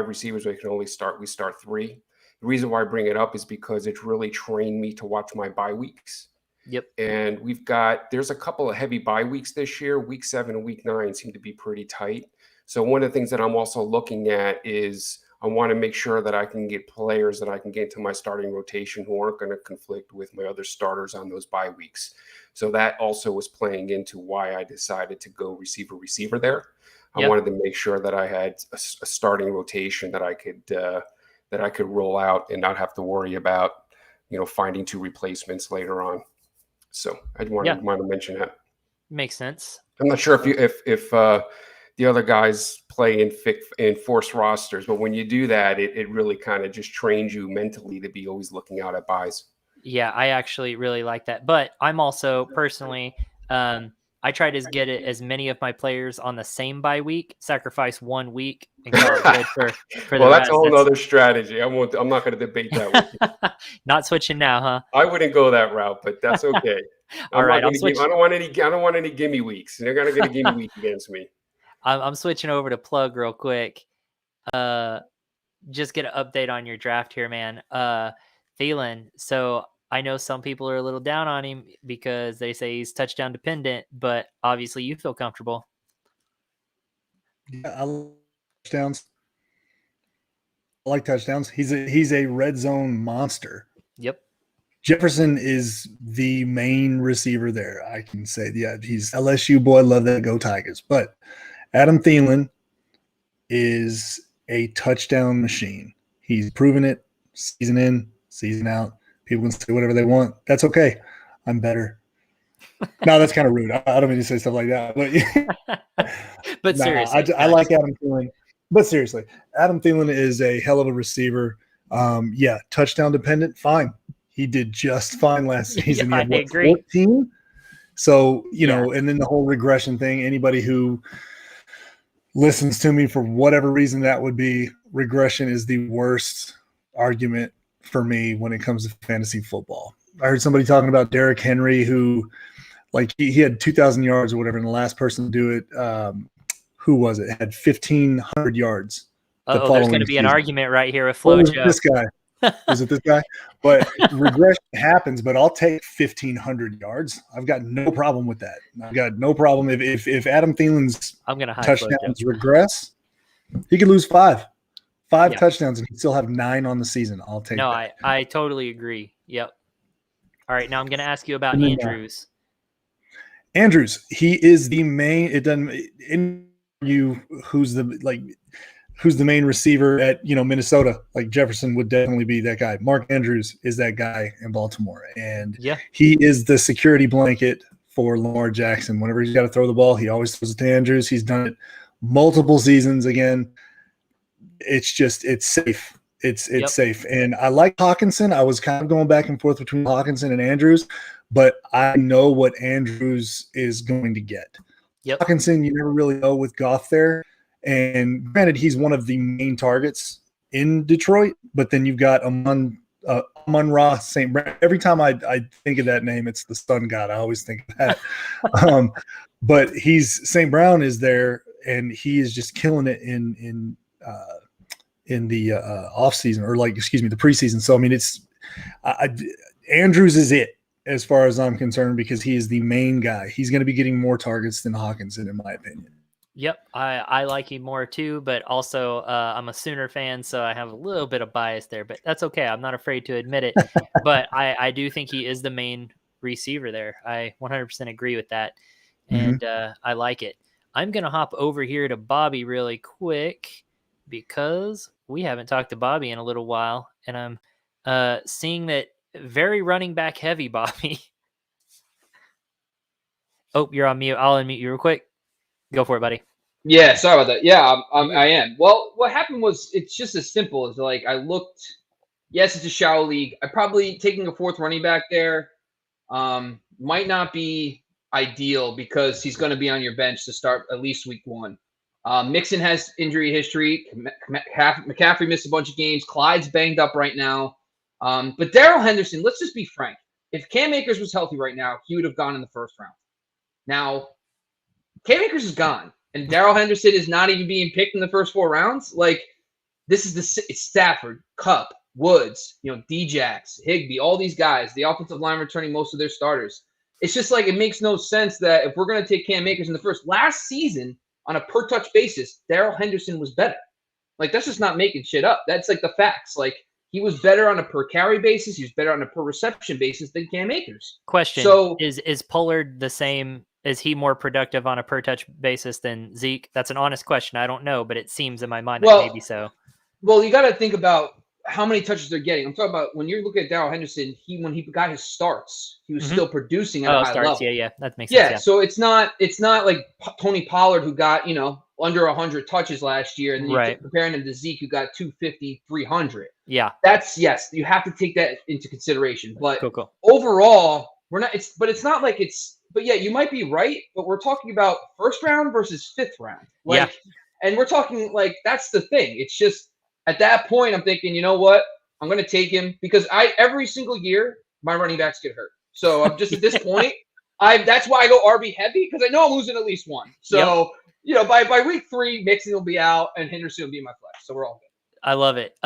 receivers, we start 3. The reason why I bring it up is because it's really trained me to watch my bye weeks. Yep. And there's a couple of heavy bye weeks this year. Week 7 and week 9 seem to be pretty tight. So one of the things that I'm also looking at is I want to make sure that I can get players that I can get into my starting rotation who aren't going to conflict with my other starters on those bye weeks. So that also was playing into why I decided to go receiver there. I wanted to make sure that I had a starting rotation that I could roll out and not have to worry about, finding 2 replacements later on. So I want to mention that. Makes sense. I'm not sure if the other guys play in forced rosters, but when you do that, it really kind of just trains you mentally to be always looking out at buys. Yeah, I actually really like that. But I'm also personally, I try to get as many of my players on the same bye week, sacrifice 1 week, and call it good for the Well, that's rest. a whole other strategy. I'm not going to debate that with you. Not switching now, huh? I wouldn't go that route, but that's okay. All right, I don't want any gimme weeks. They're going to get a gimme week against me. I'm switching over to Plug real quick. Just get an update on your draft here, man. Thielen. So I know some people are a little down on him because they say he's touchdown dependent, but obviously you feel comfortable. Yeah, I like touchdowns. I like touchdowns. He's a red zone monster. Yep. Jefferson is the main receiver there. I can say, he's LSU boy. Love that. Go Tigers. But Adam Thielen is a touchdown machine. He's proven it season in, season out. People can say whatever they want. That's okay. I'm better. No, that's kind of rude. I don't mean to say stuff like that. But seriously, I like Adam Thielen. But seriously, Adam Thielen is a hell of a receiver. Touchdown dependent. Fine. He did just fine last season. Yeah, he had, 14? So, and then the whole regression thing, anybody who listens to me for whatever reason that would be, regression is the worst argument for me when it comes to fantasy football. I heard somebody talking about Derrick Henry, who he had 2,000 yards or whatever, and the last person to do it, who was it? Had 1,500 yards. There's going to be an argument right here with Flo. Joe. This guy. Was it this guy? But regression happens, but I'll take 1,500 yards. I've got no problem with that. I've got no problem if Adam Thielen's touchdowns regress, he could lose 5 touchdowns and he'd still have 9 on the season. I'll take that. I totally agree. Yep. All right, now I'm going to ask you about Andrews. Andrews, he is the main. It doesn't who's the main receiver at Minnesota. Like Jefferson would definitely be that guy. Mark Andrews is that guy in Baltimore, and he is the security blanket for Lamar Jackson. Whenever he's got to throw the ball, he always throws it to Andrews. He's done it multiple seasons. Again, it's safe. It's safe. And I like Hawkinson. I was kind of going back and forth between Hawkinson and Andrews, but I know what Andrews is going to get. Yep. Hawkinson, you never really know with Goff there. And granted, he's one of the main targets in Detroit, but then you've got Amon-Ra St. Brown. Every time I think of that name, it's the sun god. I always think of that. But St. Brown is there, and he is just killing it in the off season, or the preseason. So I mean, Andrews is it as far as I'm concerned, because he is the main guy. He's going to be getting more targets than Hawkinson, in my opinion. Yep, I like him more too, but also I'm a Sooner fan, so I have a little bit of bias there, but that's okay. I'm not afraid to admit it. But I do think he is the main receiver there. I 100% agree with that, and I like it. I'm going to hop over here to Bobby really quick because we haven't talked to Bobby in a little while, and I'm seeing that very running back heavy, Bobby. Oh, you're on mute. I'll unmute you real quick. Go for it, buddy. Yeah, sorry about that. Yeah, I am. Well, what happened was it's just as simple as I looked. Yes, it's a shallow league. I probably taking a fourth running back there might not be ideal because he's going to be on your bench to start at least week 1. Mixon has injury history. McCaffrey missed a bunch of games. Clyde's banged up right now. But Darrell Henderson, let's just be frank. If Cam Akers was healthy right now, he would have gone in the first round. Now, Cam Akers is gone, and Darrell Henderson is not even being picked in the first 4 rounds. This is it's Stafford, Kupp, Woods, Djax, Higbee, all these guys. The offensive line returning most of their starters. It's just it makes no sense that if we're going to take Cam Akers in the first last season on a per touch basis, Darrell Henderson was better. That's just not making shit up. That's the facts. He was better on a per carry basis. He was better on a per reception basis than Cam Akers. Question: So is Pollard the same? Is he more productive on a per touch basis than Zeke? That's an honest question. I don't know, but it seems in my mind that maybe so. Well, you got to think about how many touches they're getting. I'm talking about when you look at Darrell Henderson, when he got his starts, he was still producing at a high level. Yeah, that makes sense. Yeah, so it's not like Tony Pollard who got, under 100 touches last year, and then you're comparing him to Zeke who got 250, 300. Yeah. Yes, you have to take that into consideration. But cool. Overall, we're not it's not like it's but yeah, you might be right, but we're talking about first round versus 5th round. And we're talking that's the thing. It's just at that point I'm thinking, you know what? I'm going to take him because every single year my running backs get hurt. So I'm just at this point, that's why I go RB heavy because I know I'm losing at least one. So, by week 3, Mixon will be out and Henderson will be in my flex. So we're all good. I love it.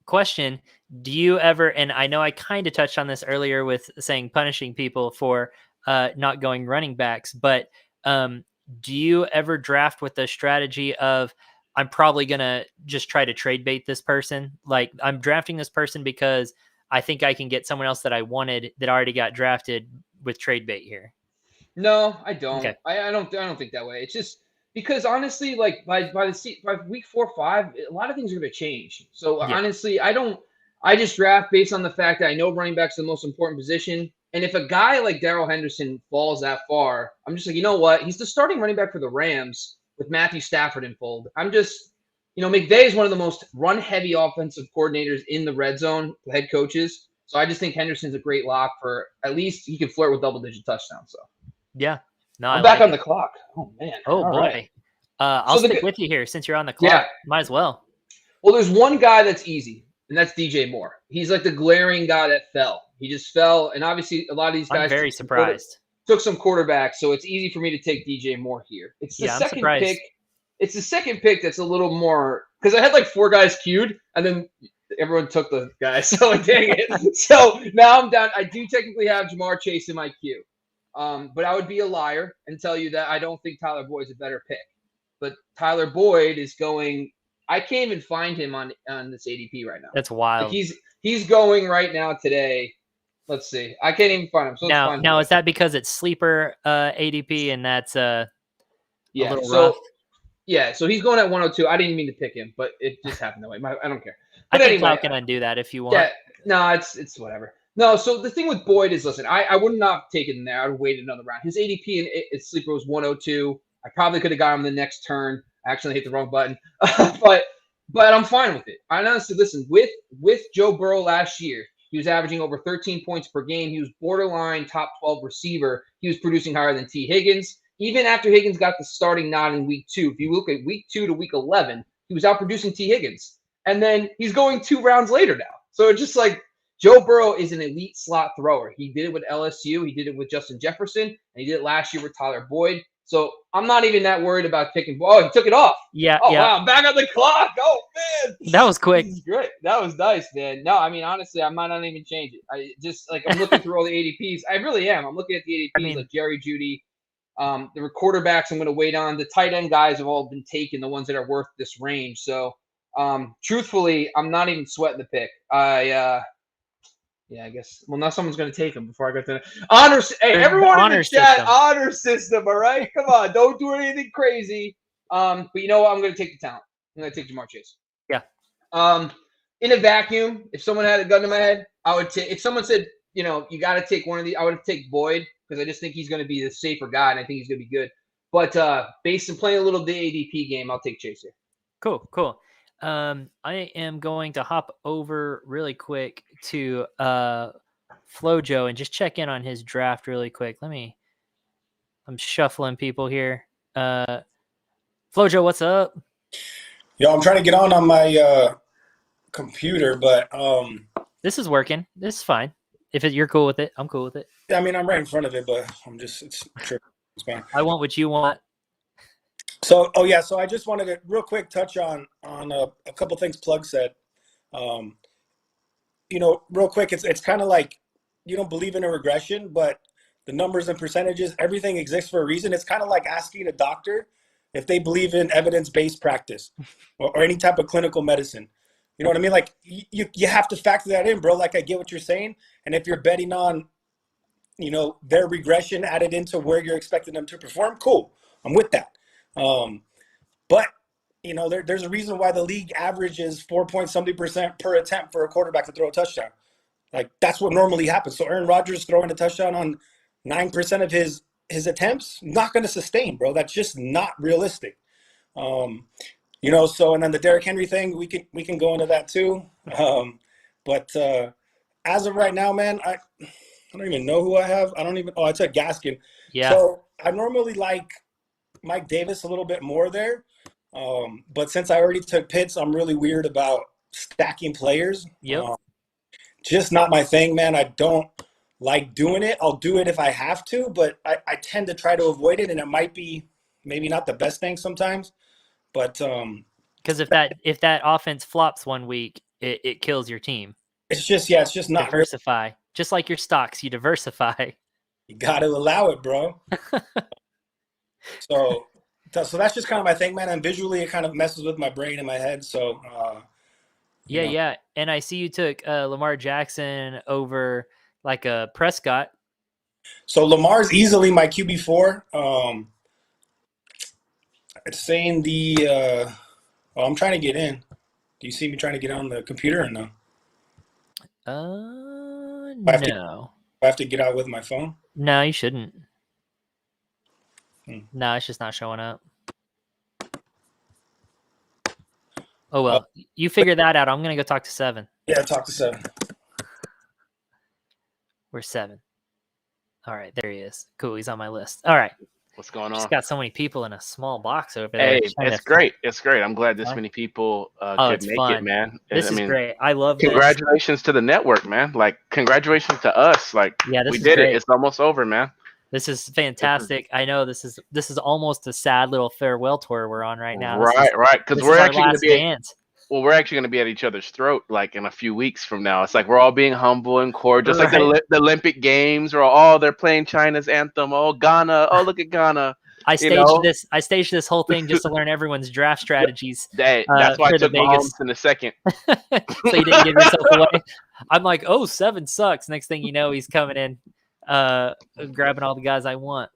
Question: do you ever? And I know I kind of touched on this earlier with saying punishing people for not going running backs, but do you ever draft with the strategy of I'm probably gonna just try to trade bait this person? I'm drafting this person because I think I can get someone else that I wanted that already got drafted with trade bait here. No, I don't. Okay. I don't think that way. It's just because honestly, by week 4 or 5, a lot of things are going to change. So honestly, I just draft based on the fact that I know running back's the most important position. And if a guy like Darrell Henderson falls that far, I'm just you know what? He's the starting running back for the Rams with Matthew Stafford in fold. I'm just, McVay is one of the most run-heavy offensive coordinators in the red zone, head coaches. So I just think Henderson's a great lock for at least he can flirt with double-digit touchdowns. So yeah. No, I'm back on the clock. Oh, man. Oh, all boy. Right. I'll stick with you here since you're on the clock. Yeah. Might as well. Well, there's one guy that's easy, and that's DJ Moore. He's the glaring guy that fell. He just fell, and obviously a lot of these guys. I'm very surprised. Took some quarterbacks, so it's easy for me to take DJ Moore here. It's the second pick. It's the second pick that's a little more because I had 4 guys queued, and then everyone took the guy. So dang it. So now I'm down. I do technically have Jamar Chase in my queue, but I would be a liar and tell you that I don't think Tyler Boyd's a better pick. But Tyler Boyd is going. I can't even find him on this ADP right now. That's wild. He's going right now today. Let's see. I can't even find him. So now is that because it's sleeper ADP and that's a little rough? Yeah, so he's going at 102. I didn't mean to pick him, but it just happened that way. I don't care. But I think anyway, Cloud can undo that if you want. Yeah, no, it's whatever. No, so the thing with Boyd is, listen, I would not have taken him there. I would have waited another round. His ADP in Sleeper was 102. I probably could have got him the next turn. I actually hit the wrong button. but I'm fine with it. I honestly, listen, with Joe Burrow last year, he was averaging over 13 points per game. He was borderline top 12 receiver. He was producing higher than T. Higgins. Even after Higgins got the starting nod in week 2, if you look at week 2 to week 11, he was outproducing T. Higgins. And then he's going 2 rounds later now. So it's just like, Joe Burrow is an elite slot thrower. He did it with LSU. He did it with Justin Jefferson. And he did it last year with Tyler Boyd. So I'm not even that worried about picking. Oh, he took it off. Yeah. Oh, yeah. wow. I'm back on the clock. Oh, man. That was quick. This is great. That was nice, man. No, I mean, honestly, I might not even change it. I just, like, I'm looking through all the ADPs. I really am. I'm looking at the ADPs like Jerry Jeudy. The quarterbacks I'm going to wait on. The tight end guys have all been taken, the ones that are worth this range. So, truthfully, I'm not even sweating the pick. Yeah, I guess. Well, now someone's going to take him before I get to honor. Hey, everyone in the chat, system. Honor system. All right, come on, don't do anything crazy. But you know what? I'm going to take the talent. I'm going to take Jamar Chase. Yeah. In a vacuum, if someone had a gun to my head, I would take. If someone said, you know, you got to take one of the, I would take Boyd because I just think he's going to be the safer guy, and I think he's going to be good. But based on playing a little the ADP game, I'll take Chase here. Cool. I am going to hop over really quick to Flojo and just check in on his draft really quick. I'm shuffling people here. Flojo, what's up? Yo, I'm trying to get on my computer, but this is working. This is fine. If you're cool with it, I'm cool with it. Yeah, I mean, I'm right in front of it, but it's fine. I want what you want. So I just wanted to real quick touch on a couple things Plug said. Real quick, it's kind of like you don't believe in a regression, but the numbers and percentages, everything exists for a reason. It's kind of like asking a doctor if they believe in evidence-based practice or any type of clinical medicine. You know what I mean? Like you have to factor that in, bro. Like I get what you're saying, and if you're betting on, their regression added into where you're expecting them to perform, cool. I'm with that. But there's a reason why the league averages 4.something% per attempt for a quarterback to throw a touchdown. Like that's what normally happens. So Aaron Rodgers throwing a touchdown on 9% of his attempts, not going to sustain, bro. That's just not realistic. So, and then the Derrick Henry thing, we can go into that too. But as of right now, man, I don't even know who I have. I took Gaskin. Yeah. So I normally like Mike Davis a little bit more there. But since I already took Pitts, I'm really weird about stacking players. Yep. Just not my thing, man. I don't like doing it. I'll do it if I have to, but I tend to try to avoid it, and it might be maybe not the best thing sometimes. But because if that offense flops one week, it kills your team. It's just not diversify. Just like your stocks, you diversify. You got to allow it, bro. So that's just kind of my thing, man. And visually, it kind of messes with my brain and my head. So yeah. And I see you took Lamar Jackson over like a Prescott. So Lamar's easily my QB4. It's saying I'm trying to get in. Do you see me trying to get on the computer or no? No. I have to get out with my phone? No, you shouldn't. No, it's just not showing up. Oh, well. You figure that out. I'm going to go talk to 7. Yeah, talk to 7. Where's 7? All right, there he is. Cool, he's on my list. All right. What's going on? Just got so many people in a small box over there. Hey, it's great. It's great. I'm glad this many people could make it, man. This is great. I love this. Congratulations to the network, man. Like, congratulations to us. Like, we did it. It's almost over, man. This is fantastic. I know this is almost a sad little farewell tour we're on right now. Right. Because we're actually going to be we're actually going to be at each other's throat like in a few weeks from now. It's like we're all being humble and cordial, just like the Olympic Games, or they're playing China's anthem. Oh, Ghana! Oh, look at Ghana! I staged this whole thing just to learn everyone's draft strategies. That's why I took Mahomes in a second. So you didn't give yourself away. I'm like, 7 sucks. Next thing you know, he's coming in, grabbing all the guys I want.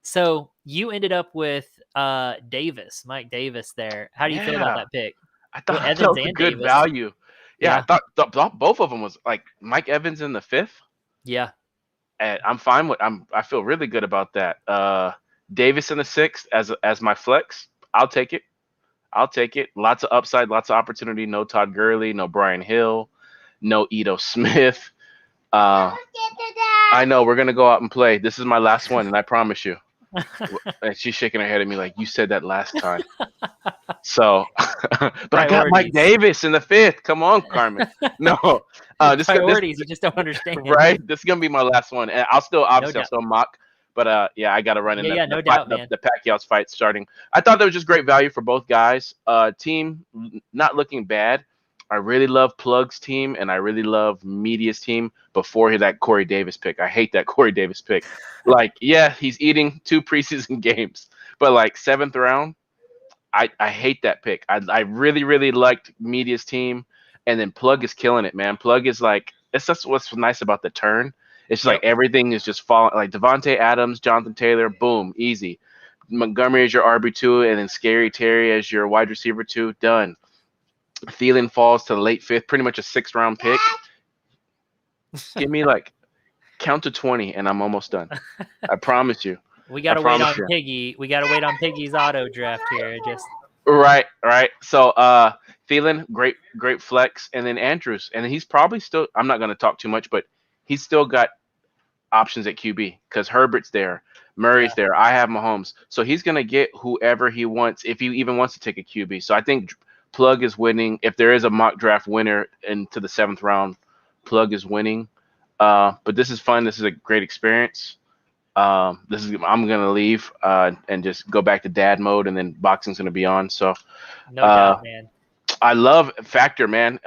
So you ended up with Mike Davis there. How do you feel about that pick? I thought that was a good value. Yeah, I thought both of them was like Mike Evans in the 5th. Yeah. And I'm fine with. I feel really good about that. Davis in the 6th as my flex. I'll take it. Lots of upside, lots of opportunity. No Todd Gurley, no Brian Hill, no Ito Smith. I know we're gonna go out and play. This is my last one, and I promise you. And she's shaking her head at me like, you said that last time. So, but I got Mike Davis in the 5th. Come on, Carmen. No, priorities. You just don't understand. Right? This is gonna be my last one, and I'll still mock. But yeah, I got to run in the Pacquiao's fight starting. I thought that was just great value for both guys. Team not looking bad. I really love Plug's team, and I really love Media's team before that Corey Davis pick. I hate that Corey Davis pick. Like, yeah, he's eating 2 preseason games, but like 7th round, I hate that pick. I really, really liked Media's team, and then Plug is killing it, man. Plug is like, it's just what's nice about the turn. It's just like everything is just falling. Like Devontae Adams, Jonathan Taylor, boom, easy. Montgomery as your RB2, and then Scary Terry as your wide receiver 2, done. Thielen falls to the late 5th, pretty much a 6th round pick. Give me like count to 20, and I'm almost done. I promise you. We gotta wait on Piggy. We gotta wait on Piggy's auto draft here. Right. So Thielen, great flex, and then Andrews, and he's probably still. I'm not gonna talk too much, but he's still got options at QB because Herbert's there, Murray's there. I have Mahomes, so he's gonna get whoever he wants if he even wants to take a QB. So I think Plug is winning. If there is a mock draft winner into the 7th round, Plug is winning. But this is fun. This is a great experience. I'm gonna leave and just go back to dad mode, and then boxing's gonna be on. So no doubt, man. I love Factor, man.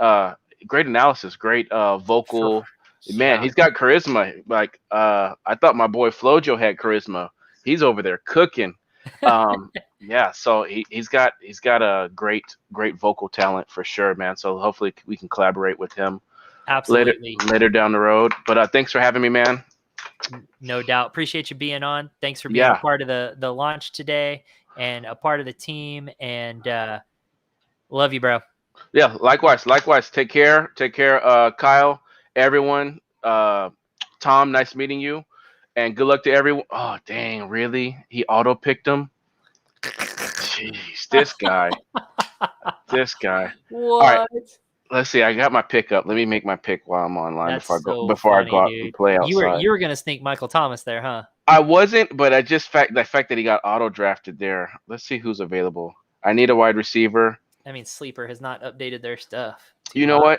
Great analysis, great vocal. Man, he's got charisma. Like I thought my boy Flojo had charisma. He's over there cooking. Yeah, so he's got a great vocal talent for sure, man. So hopefully we can collaborate with him later down the road. But thanks for having me, man. No doubt. Appreciate you being on. Thanks for being a part of the launch today and a part of the team. And love you, bro. Yeah, likewise. Take care, Kyle, everyone. Tom, nice meeting you. And good luck to everyone. Oh, dang, really? He auto-picked him? Jeez, this guy. What? All right, let's see. I got my pick up. Let me make my pick while I'm online before I go out and play outside. You were going to sneak Michael Thomas there, huh? I wasn't, but the fact that he got auto-drafted there. Let's see who's available. I need a wide receiver. I mean, Sleeper has not updated their stuff. You know what?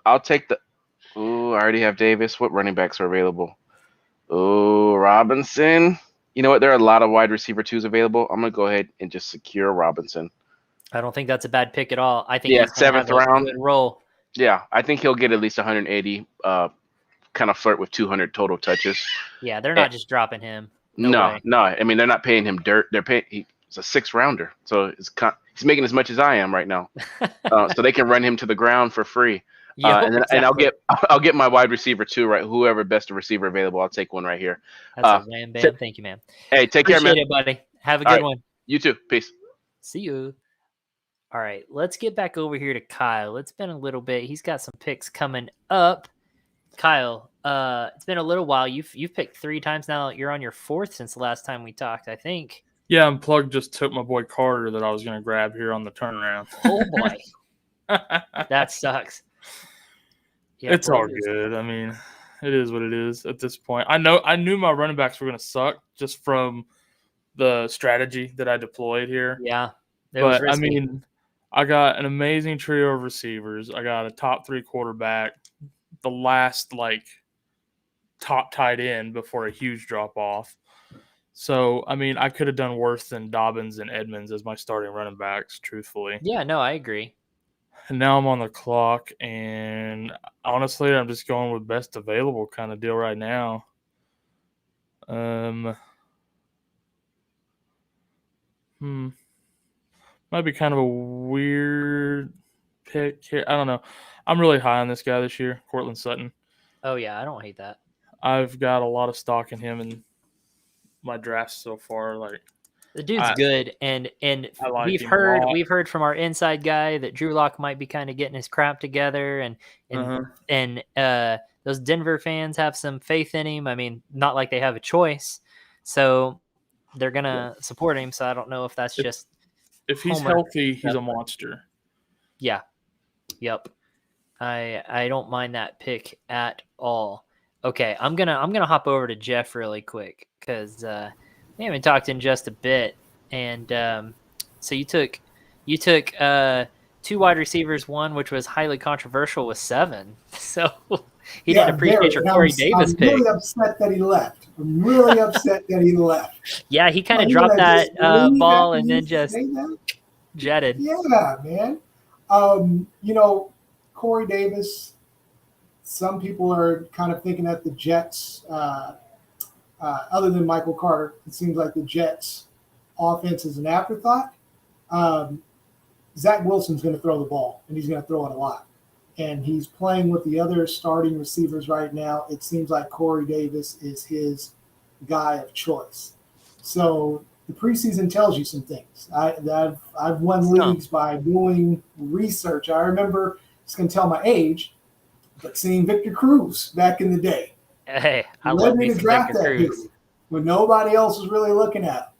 I'll take the – ooh, I already have Davis. What running backs are available? Oh, Robinson. You know what? There are a lot of wide receiver 2s available. I'm going to go ahead and just secure Robinson. I don't think that's a bad pick at all. I think he's 7th round. Good roll. Yeah, I think he'll get at least 180, kind of flirt with 200 total touches. Yeah, they're not just dropping him. No. I mean, they're not paying him dirt. They're paying. He's a 6th rounder, so he's making as much as I am right now. So they can run him to the ground for free. And I'll get my wide receiver 2, right? Whoever best receiver available, I'll take one right here. That's a wham bam. Thank you, man. Hey, take care, man. Appreciate it, buddy. Have a good one. You too. Peace. See you. All right, let's get back over here to Kyle. It's been a little bit. He's got some picks coming up. Kyle, it's been a little while. You've picked 3 times now. You're on your 4th since the last time we talked, I think. Yeah, and Plug just took my boy Carter that I was going to grab here on the turnaround. Oh boy, that sucks. Yeah, it's all good. I mean, it is what it is at this point. I knew my running backs were going to suck just from the strategy that I deployed here. Yeah, but I mean, I got an amazing trio of receivers. I got a top 3 quarterback, the last top tight end before a huge drop off. So, I mean, I could have done worse than Dobbins and Edmonds as my starting running backs, truthfully. Yeah, no, I agree. And now I'm on the clock, and honestly, I'm just going with best available kind of deal right now. Might be kind of a weird pick here. I don't know. I'm really high on this guy this year, Cortland Sutton. Oh, yeah, I don't hate that. I've got a lot of stock in him in my drafts so far. The dude's good, and I like we've him a lot. heard from our inside guy that Drew Lock might be kind of getting his crap together, and those Denver fans have some faith in him. I mean, not like they have a choice, so they're gonna support him. So I don't know if that's just if he's Homer healthy, he's stuff. a monster. Yeah, yep. I don't mind that pick at all. Okay, I'm gonna hop over to Jeff really quick because we haven't talked in just a bit, and so you took 2 wide receivers, one which was highly controversial with 7. So he didn't appreciate your Corey Davis pick. I'm really upset that he left. I'm really upset that he left. Yeah, he kind of dropped that ball and then just jetted. Yeah, man. Corey Davis, some people are kind of thinking that the Jets, other than Michael Carter, it seems like the Jets offense is an afterthought. Zach Wilson's going to throw the ball, and he's going to throw it a lot. And he's playing with the other starting receivers right now. It seems like Corey Davis is his guy of choice. So the preseason tells you some things. I've won leagues by doing research. I remember, it's going to tell my age, but seeing Victor Cruz back in the day. Hey, I love me some Victor Cruz. When nobody else was really looking at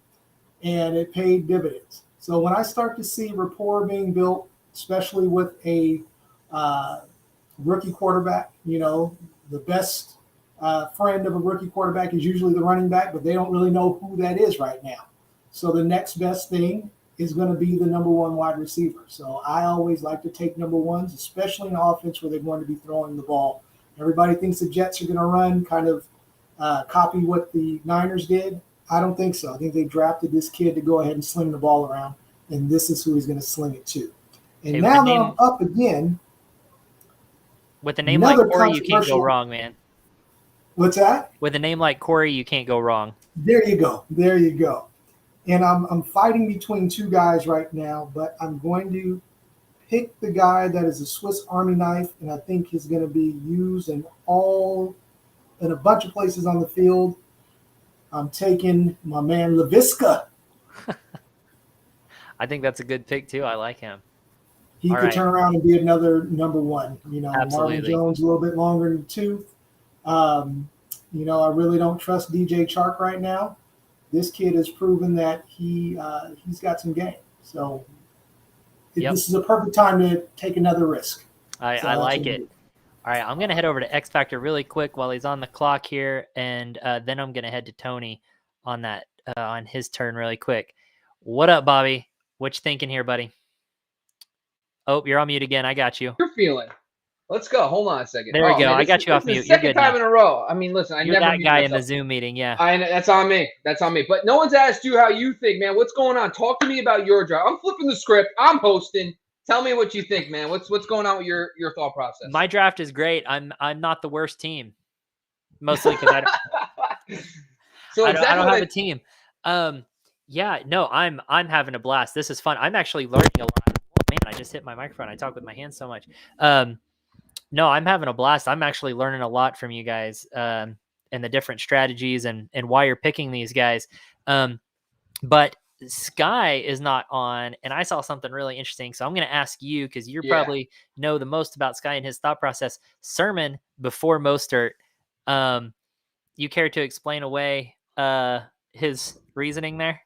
him, and it paid dividends. So when I start to see rapport being built, especially with a rookie quarterback, the best friend of a rookie quarterback is usually the running back, but they don't really know who that is right now. So the next best thing is going to be the number 1 wide receiver. So I always like to take number 1s, especially in offense where they're going to be throwing the ball. Everybody thinks the Jets are going to run, kind of copy what the Niners did. I don't think so. I think they drafted this kid to go ahead and sling the ball around, and this is who he's going to sling it to. And now that I'm up again. With a name like Corey, you can't go wrong, man. What's that? With a name like Corey, you can't go wrong. There you go. There you go. And I'm fighting between 2 guys right now, but I'm going to pick the guy that is a Swiss Army knife, and I think is going to be used in a bunch of places on the field. I'm taking my man LaVisca. I think that's a good pick too. I like him. He could turn around and be another number 1. Absolutely. Marvin Jones a little bit longer in the tooth. I really don't trust DJ Chark right now. This kid has proven that he's got some game. So this is a perfect time to take another risk. I like it. All right, I'm going to head over to X Factor really quick while he's on the clock here, and then I'm going to head to Tony on that on his turn really quick. What up, Bobby? What you thinking here, buddy? Oh, you're on mute again. I got you. You're feeling. Let's go. Hold on a second. There we go. I got you off mute. You're good. Second time in a row. I mean, listen, you're that guy in the Zoom meeting. Yeah. That's on me. That's on me. But no one's asked you how you think, man. What's going on? Talk to me about your draft. I'm flipping the script. I'm hosting. Tell me what you think, man. What's going on with your thought process? My draft is great. I'm not the worst team, mostly because I don't have a team. Yeah, no, I'm having a blast. This is fun. I'm actually learning a lot. Oh, man, I just hit my microphone. I talk with my hands so much. No, I'm having a blast. I'm actually learning a lot from you guys and the different strategies and why you're picking these guys. But Sky is not on, and I saw something really interesting. So I'm going to ask you, because you probably know the most about Sky and his thought process. Sermon before Mostert. You care to explain away his reasoning there?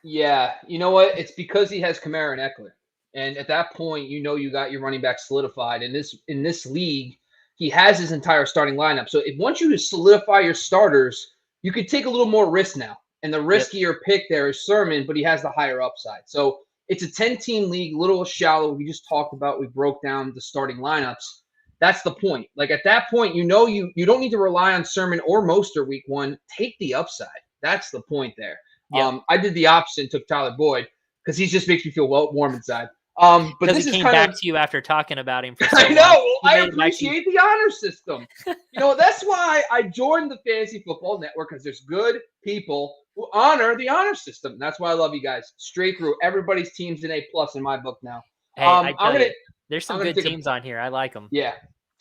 Yeah, you know what? It's because he has Kamara and Eckler. And at that point, you got your running back solidified. And in this league, he has his entire starting lineup. So once you solidify your starters, you could take a little more risk now. And the riskier pick there is Sermon, but he has the higher upside. So it's a 10-team league, a little shallow. We just talked about, we broke down the starting lineups. That's the point. Like at that point, you don't need to rely on Sermon or Mostert week 1. Take the upside. That's the point there. Yep. I did the opposite and took Tyler Boyd because he just makes me feel warm inside. But this he came back to you after talking about him for so I know. I appreciate the honor system. That's why I joined the Fantasy Football Network, because there's good people who honor the honor system. That's why I love you guys. Straight through. Everybody's team's an A+ in my book now. Hey, there's some good teams on here. I like them. Yeah.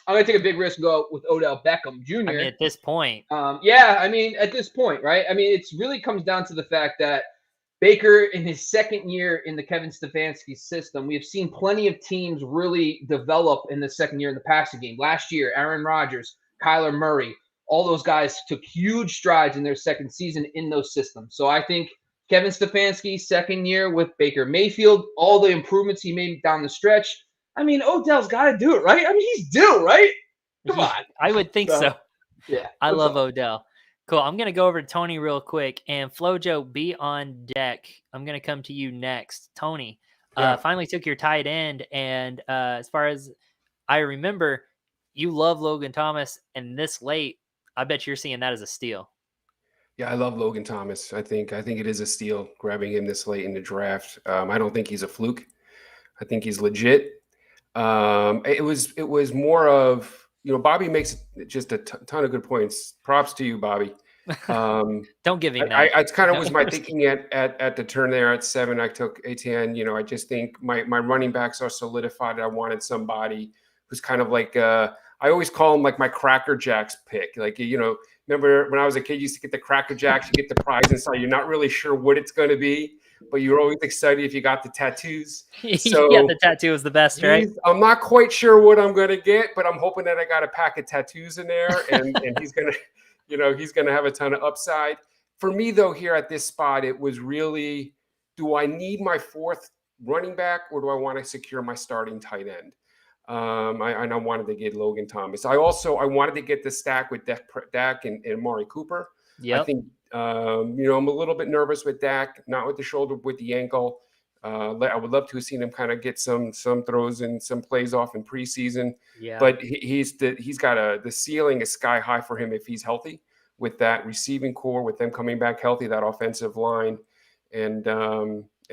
I'm going to take a big risk and go with Odell Beckham Jr. I mean, at this point. At this point, right? I mean, it really comes down to the fact that Baker, in his second year in the Kevin Stefanski system, we have seen plenty of teams really develop in the second year in the passing game. Last year, Aaron Rodgers, Kyler Murray, all those guys took huge strides in their second season in those systems. So I think Kevin Stefanski's second year with Baker Mayfield, all the improvements he made down the stretch. I mean, Odell's got to do it, right? I mean, he's due, right? Come on. I would think so. Yeah. I love Odell. Cool. I'm going to go over to Tony real quick. And Flojo, be on deck. I'm going to come to you next. Tony, finally took your tight end. And as far as I remember, you love Logan Thomas. And this late, I bet you're seeing that as a steal. Yeah, I love Logan Thomas. I think it is a steal grabbing him this late in the draft. I don't think he's a fluke. I think he's legit. It was more of, Bobby makes just a ton of good points. Props to you, Bobby. Don't give him that. I kind of was my thinking at the turn there at 7. I took ATN. I just think my running backs are solidified. I wanted somebody who's kind of like I always call him like my Cracker Jacks pick. Like, remember when I was a kid, you used to get the Cracker Jacks, you get the prize inside. You're not really sure what it's going to be, but you're always excited if you got the tattoos. So yeah, the tattoo is the best, right? I'm not quite sure what I'm going to get, but I'm hoping that I got a pack of tattoos in there, and he's going to, he's going to have a ton of upside. For me, though, here at this spot, it was really, do I need my 4th running back, or do I want to secure my starting tight end? I wanted to get Logan Thomas. I wanted to get the stack with Dak and Amari Cooper. Yep. I think, I'm a little bit nervous with Dak, not with the shoulder, with the ankle. I would love to have seen him kind of get some throws and some plays off in preseason. Yeah. But he's got the ceiling is sky high for him if he's healthy, with that receiving core, with them coming back healthy, that offensive line. And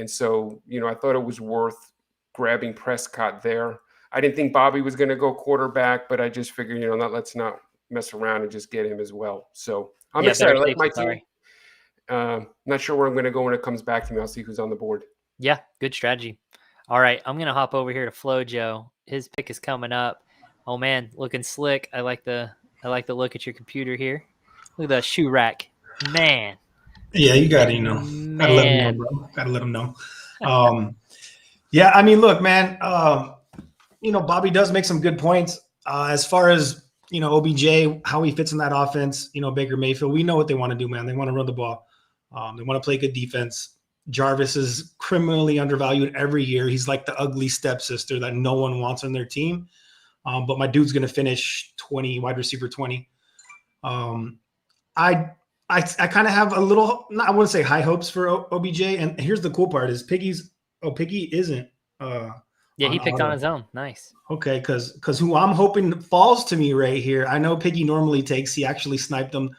so, I thought it was worth grabbing Prescott there. I didn't think Bobby was going to go quarterback, but I just figured, let's not mess around and just get him as well. So I'm excited. I like my team. Not sure where I'm going to go when it comes back to me. I'll see who's on the board. Yeah, good strategy. All right, I'm going to hop over here to Flojo. His pick is coming up. Oh man, looking slick. I like the look at your computer here. Look at the shoe rack. Man. Yeah, you got to, gotta let him know, bro. Gotta let him know. Yeah, I mean, look, man, Bobby does make some good points. As far as, OBJ, how he fits in that offense, Baker Mayfield, we know what they want to do, man. They want to run the ball. They want to play good defense. Jarvis is criminally undervalued every year. He's like the ugly stepsister that no one wants on their team. But my dude's going to finish 20, wide receiver 20. I kind of have a little, I wouldn't say high hopes for OBJ. And here's the cool part is Piggy isn't. Yeah, he picked on his own. Nice. Okay, because who I'm hoping falls to me right here, I know Piggy normally takes, he actually sniped him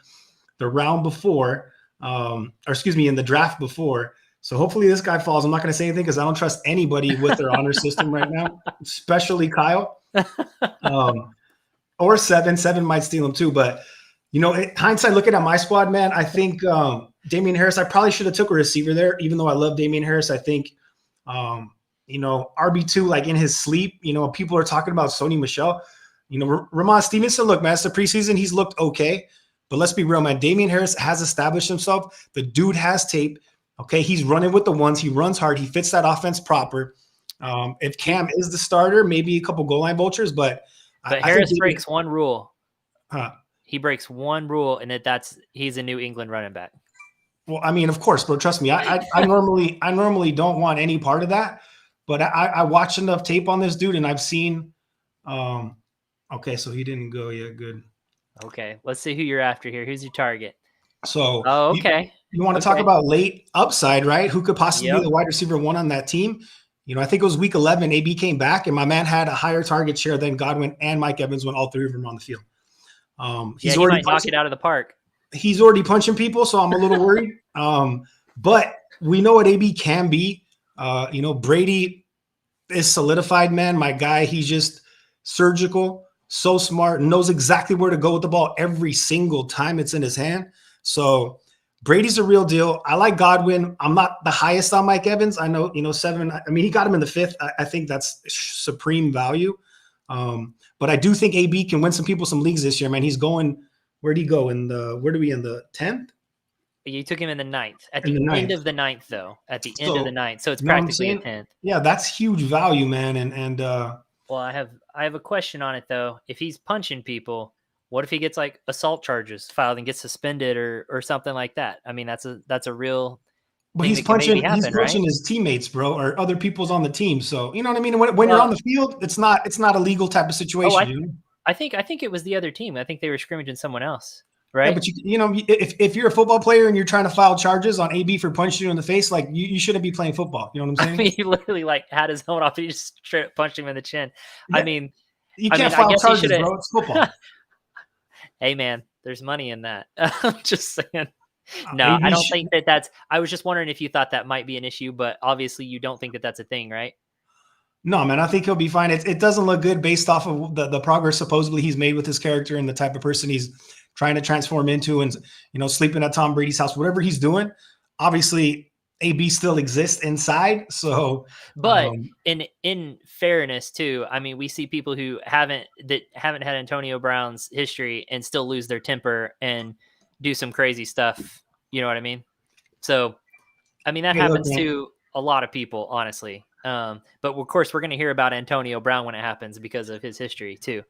the round before, in the draft before. So hopefully this guy falls. I'm not going to say anything because I don't trust anybody with their honor system right now, especially Kyle. Or Seven might steal him too. But, hindsight looking at my squad, man, I think Damian Harris, I probably should have took a receiver there, even though I love Damian Harris. I think RB2, like in his sleep, people are talking about Sony Michel. Ramon Stevenson, look, man, it's the preseason. He's looked okay. But let's be real, man. Damian Harris has established himself. The dude has tape. Okay, he's running with the ones. He runs hard. He fits that offense proper. If Cam is the starter, maybe a couple goal line vultures. But Harris breaks one rule. He breaks one rule, and he's a New England running back. Well, I mean, of course, bro. Trust me. I normally don't want any part of that. But I watched enough tape on this dude, and I've seen. Okay, so he didn't go yet. Good. Okay, let's see who you're after here. Who's your target? So, okay. You want to talk about late upside, right? Who could possibly be the wide receiver 1 on that team? I think it was week 11. AB came back, and my man had a higher target share than Godwin and Mike Evans when all three of them were on the field. He might knock it out of the park. He's already punching people, so I'm a little worried. But we know what AB can be. Brady is solidified, man. My guy, he's just surgical, so smart, knows exactly where to go with the ball every single time it's in his hand. So Brady's a real deal. I like Godwin. I'm not the highest on Mike Evans. I know, 7. I mean, he got him in the 5th. I think that's supreme value. But I do think AB can win some people some leagues this year, man. He's going, where'd he go? Where do we in the 10th? You took him in the 9th. At In the the end 9th. of the 9th, though. At the end So, of the 9th. So it's you know what I'm practically a saying? 10th. Yeah, that's huge value, man. And Well, I have a question on it though. If he's punching people, what if he gets like assault charges filed and gets suspended or something like that? I mean, that's a real but thing he's that can maybe punching happen, right? his teammates, bro, or other people's on the team. So you know what I mean? When you're Well- on the field, it's not a legal type of situation. You know? I think it was the other team. I think they were scrimmaging someone else, Yeah, right? but you know, if you're a football player and you're trying to file charges on AB for punching you in the face, like you shouldn't be playing football. You know what I'm I saying? mean, he literally like had his helmet off. He just straight up punched him in the chin. Yeah. I mean, You I can't mean, I file guess he charges, shoulda- bro. It's football. hey man, there's money in that. I'm just saying. No, AB I don't should- think that's. I was just wondering if you thought that might be an issue, but obviously you don't think that that's a thing, right? No, man, I think he'll be fine. It doesn't look good based off of the progress supposedly he's made with his character and the type of person he's trying to transform into, and you know, sleeping at Tom Brady's house, whatever he's doing. Obviously, AB still exists inside. So, But in fairness too, I mean, we see people who haven't had Antonio Brown's history and still lose their temper and do some crazy stuff. You know what I mean? So, I mean, that Hey, look, happens man. to a lot of people, honestly. But of course, we're going to hear about Antonio Brown when it happens because of his history too.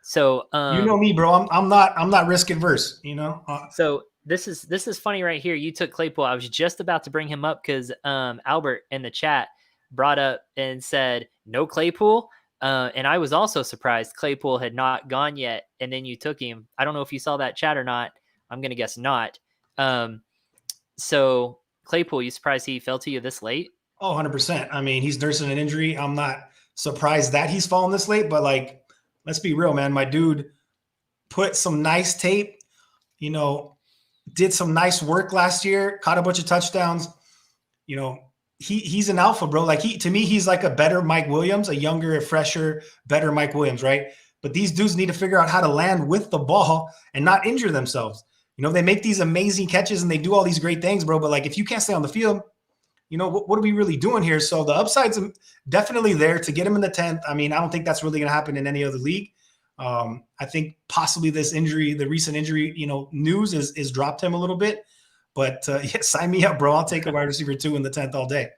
So, you know me, bro. I'm not risk adverse. You know. So this is funny right here. You took Claypool. I was just about to bring him up because Albert in the chat brought up and said no Claypool. And I was also surprised Claypool had not gone yet. And then you took him. I don't know if you saw that chat or not. I'm going to guess not. So Claypool, you surprised he fell to you this late? Oh, 100%. I mean, he's nursing an injury. I'm not surprised that he's fallen this late, but like, let's be real, man. My dude put some nice tape, you know, did some nice work last year, caught a bunch of touchdowns. You know, he's an alpha, bro. Like to me, he's like a better Mike Williams, a younger, a fresher, better Mike Williams, right? But these dudes need to figure out how to land with the ball and not injure themselves. You know, they make these amazing catches and they do all these great things, bro. But like, if you can't stay on the field, you know, what are we really doing here? So the upside's definitely there to get him in the 10th. I mean, I don't think that's really going to happen in any other league. I think possibly this injury, the recent injury, you know, news is dropped him a little bit. But yeah, sign me up, bro. I'll take a wide receiver 2 in the 10th all day.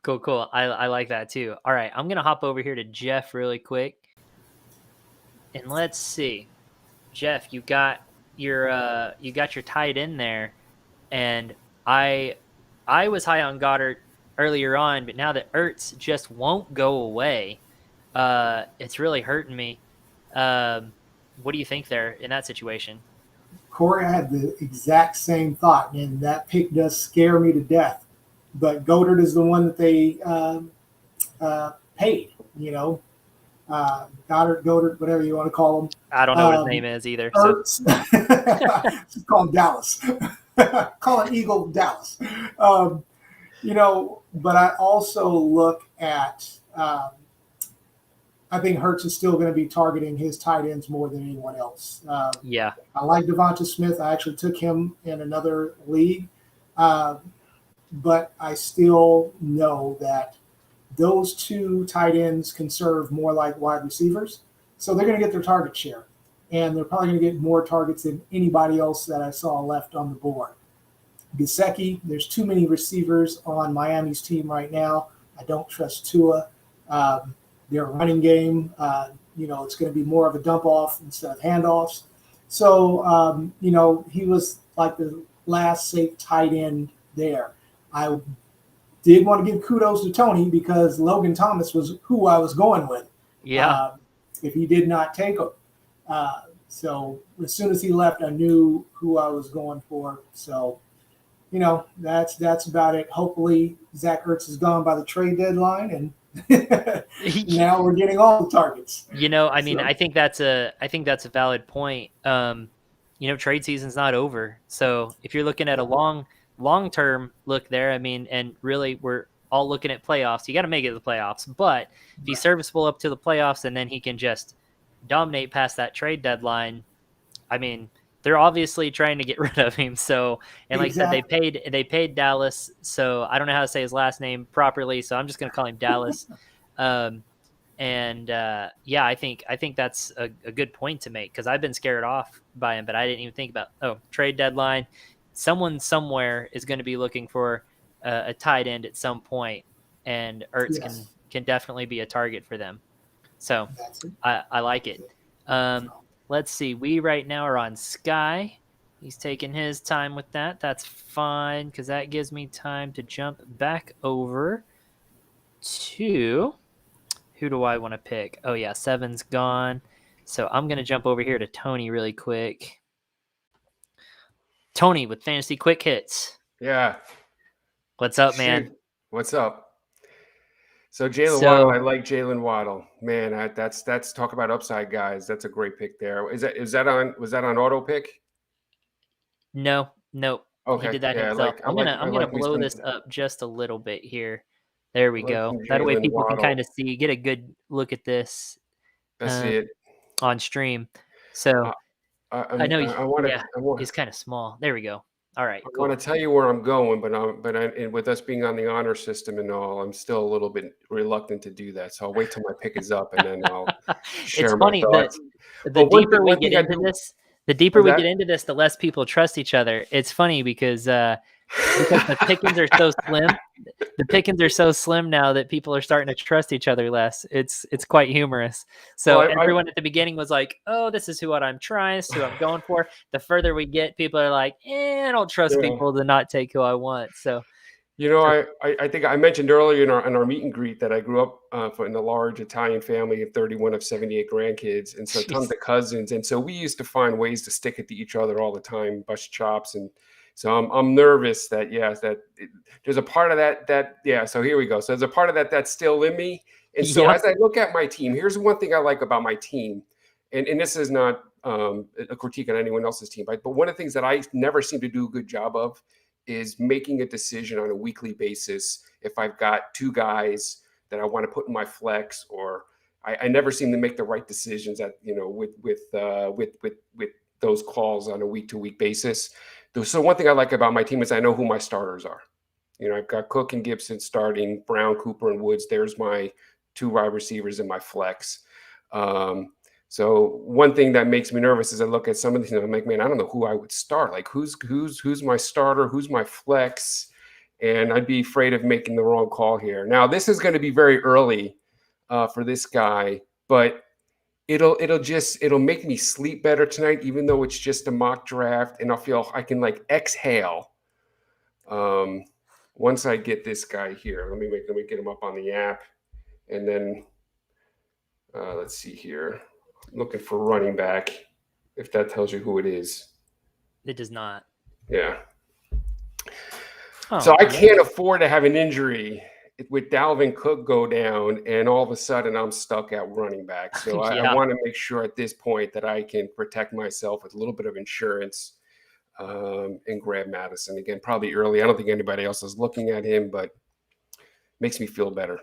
Cool. I like that too. All right, I'm gonna hop over here to Jeff really quick, and let's see, Jeff, you got your tight end there, and I was high on Goddard earlier on, but now that Ertz just won't go away, it's really hurting me. What do you think there in that situation? Corey, I had the exact same thought, and that pick does scare me to death. But Goddard is the one that they paid, you know. Goddard, whatever you want to call him. I don't know what his name is either. So. Just call him Dallas. Call it Eagle Dallas. You know, but I also look at I think Hurts is still going to be targeting his tight ends more than anyone else. Yeah. I like Devonta Smith. I actually took him in another league. But I still know that those two tight ends can serve more like wide receivers. So they're going to get their target share. And they're probably going to get more targets than anybody else that I saw left on the board. Gesicki, there's too many receivers on Miami's team right now. I don't trust Tua. Their running game, you know, it's going to be more of a dump off instead of handoffs. So, you know, he was like the last safe tight end there. I did want to give kudos to Tony because Logan Thomas was who I was going with. Yeah. If he did not take him. So as soon as he left, I knew who I was going for. So, you know, that's about it. Hopefully Zach Ertz is gone by the trade deadline, and now we're getting all the targets. You know, I mean, so. I think that's a valid point. You know, trade season's not over. So if you're looking at a long-term look there, I mean, and really we're all looking at playoffs. You got to make it to the playoffs, but if he's serviceable up to the playoffs and then he can just dominate past that trade deadline, I mean, they're obviously trying to get rid of him. So, and like I said, they paid Dallas. So I don't know how to say his last name properly. So I'm just going to call him Dallas. Yeah, I think that's a good point to make because I've been scared off by him, but I didn't even think about, trade deadline. someone somewhere is going to be looking for a tight end at some point, and Ertz Yes. can definitely be a target for them. So That's it. I like it. Let's see. We right now are on Sky. He's taking his time with that. That's fine because that gives me time to jump back over to who do I want to pick? Oh yeah, 7's gone. So I'm going to jump over here to Tony really quick. Tony with Fantasy Quick Hits. Yeah. What's up, man? Shoot. What's up? So Jalen So- Waddle, I like Jalen Waddle. Man, that's talk about upside, guys. That's a great pick there. Was that on auto pick? No. Okay. He did that Yeah, himself. I'm gonna what he's blow been- this up just a little bit here. There we I like go. some That way Jalen people can Waddle. kind of get a good look at this That's it. on stream. So I know he's kind of small. There we go. All right, I cool. want to tell you where I'm going, and with us being on the honor system and all, I'm still a little bit reluctant to do that. So I'll wait till my pick is up, and then I'll share It's my funny that thoughts. the But one deeper thing- we one get thing I into do- this, the less people trust each other. It's funny because the pickings are so slim. The pickings are so slim now that people are starting to trust each other less. It's quite humorous. So Well, I- everyone at the beginning was like, "Oh, this is what I'm trying. This is who I'm going for." The further we get, people are like, I don't trust Yeah. people to not take who I want. So You know, I think I mentioned earlier in our meet and greet that I grew up in a large Italian family of 31 of 78 grandkids, and so tons Jeez. of cousins, and so we used to find ways to stick it to each other all the time, bust chops, and so I'm nervous that there's a part of that. So here we go. So there's a part of that's still in me, and so Yep. as I look at my team, here's one thing I like about my team, and this is not a critique on anyone else's team, but one of the things that I never seem to do a good job of is making a decision on a weekly basis if I've got two guys that I want to put in my flex, or I never seem to make the right decisions with those calls on a week to week basis. So one thing I like about my team is I know who my starters are. I've got Cook and Gibson starting, Brown, Cooper, and Woods. There's my two wide receivers in my flex. So one thing that makes me nervous is I look at some of these, I'm like, man, I don't know who I would start. Like who's my starter? Who's my flex? And I'd be afraid of making the wrong call here. Now, this is going to be very early for this guy, but it'll make me sleep better tonight, even though it's just a mock draft, and I'll feel I can like exhale once I get this guy here. Let me get him up on the app, and then let's see here. Looking for running back, if that tells you who it is. it does not. Yeah. Oh, So I yeah. can't afford to have an injury with Dalvin Cook go down, and all of a sudden I'm stuck at running back. So I Yeah. want to make sure at this point that I can protect myself with a little bit of insurance and grab Madison. Again, probably early. I don't think anybody else is looking at him, but makes me feel better.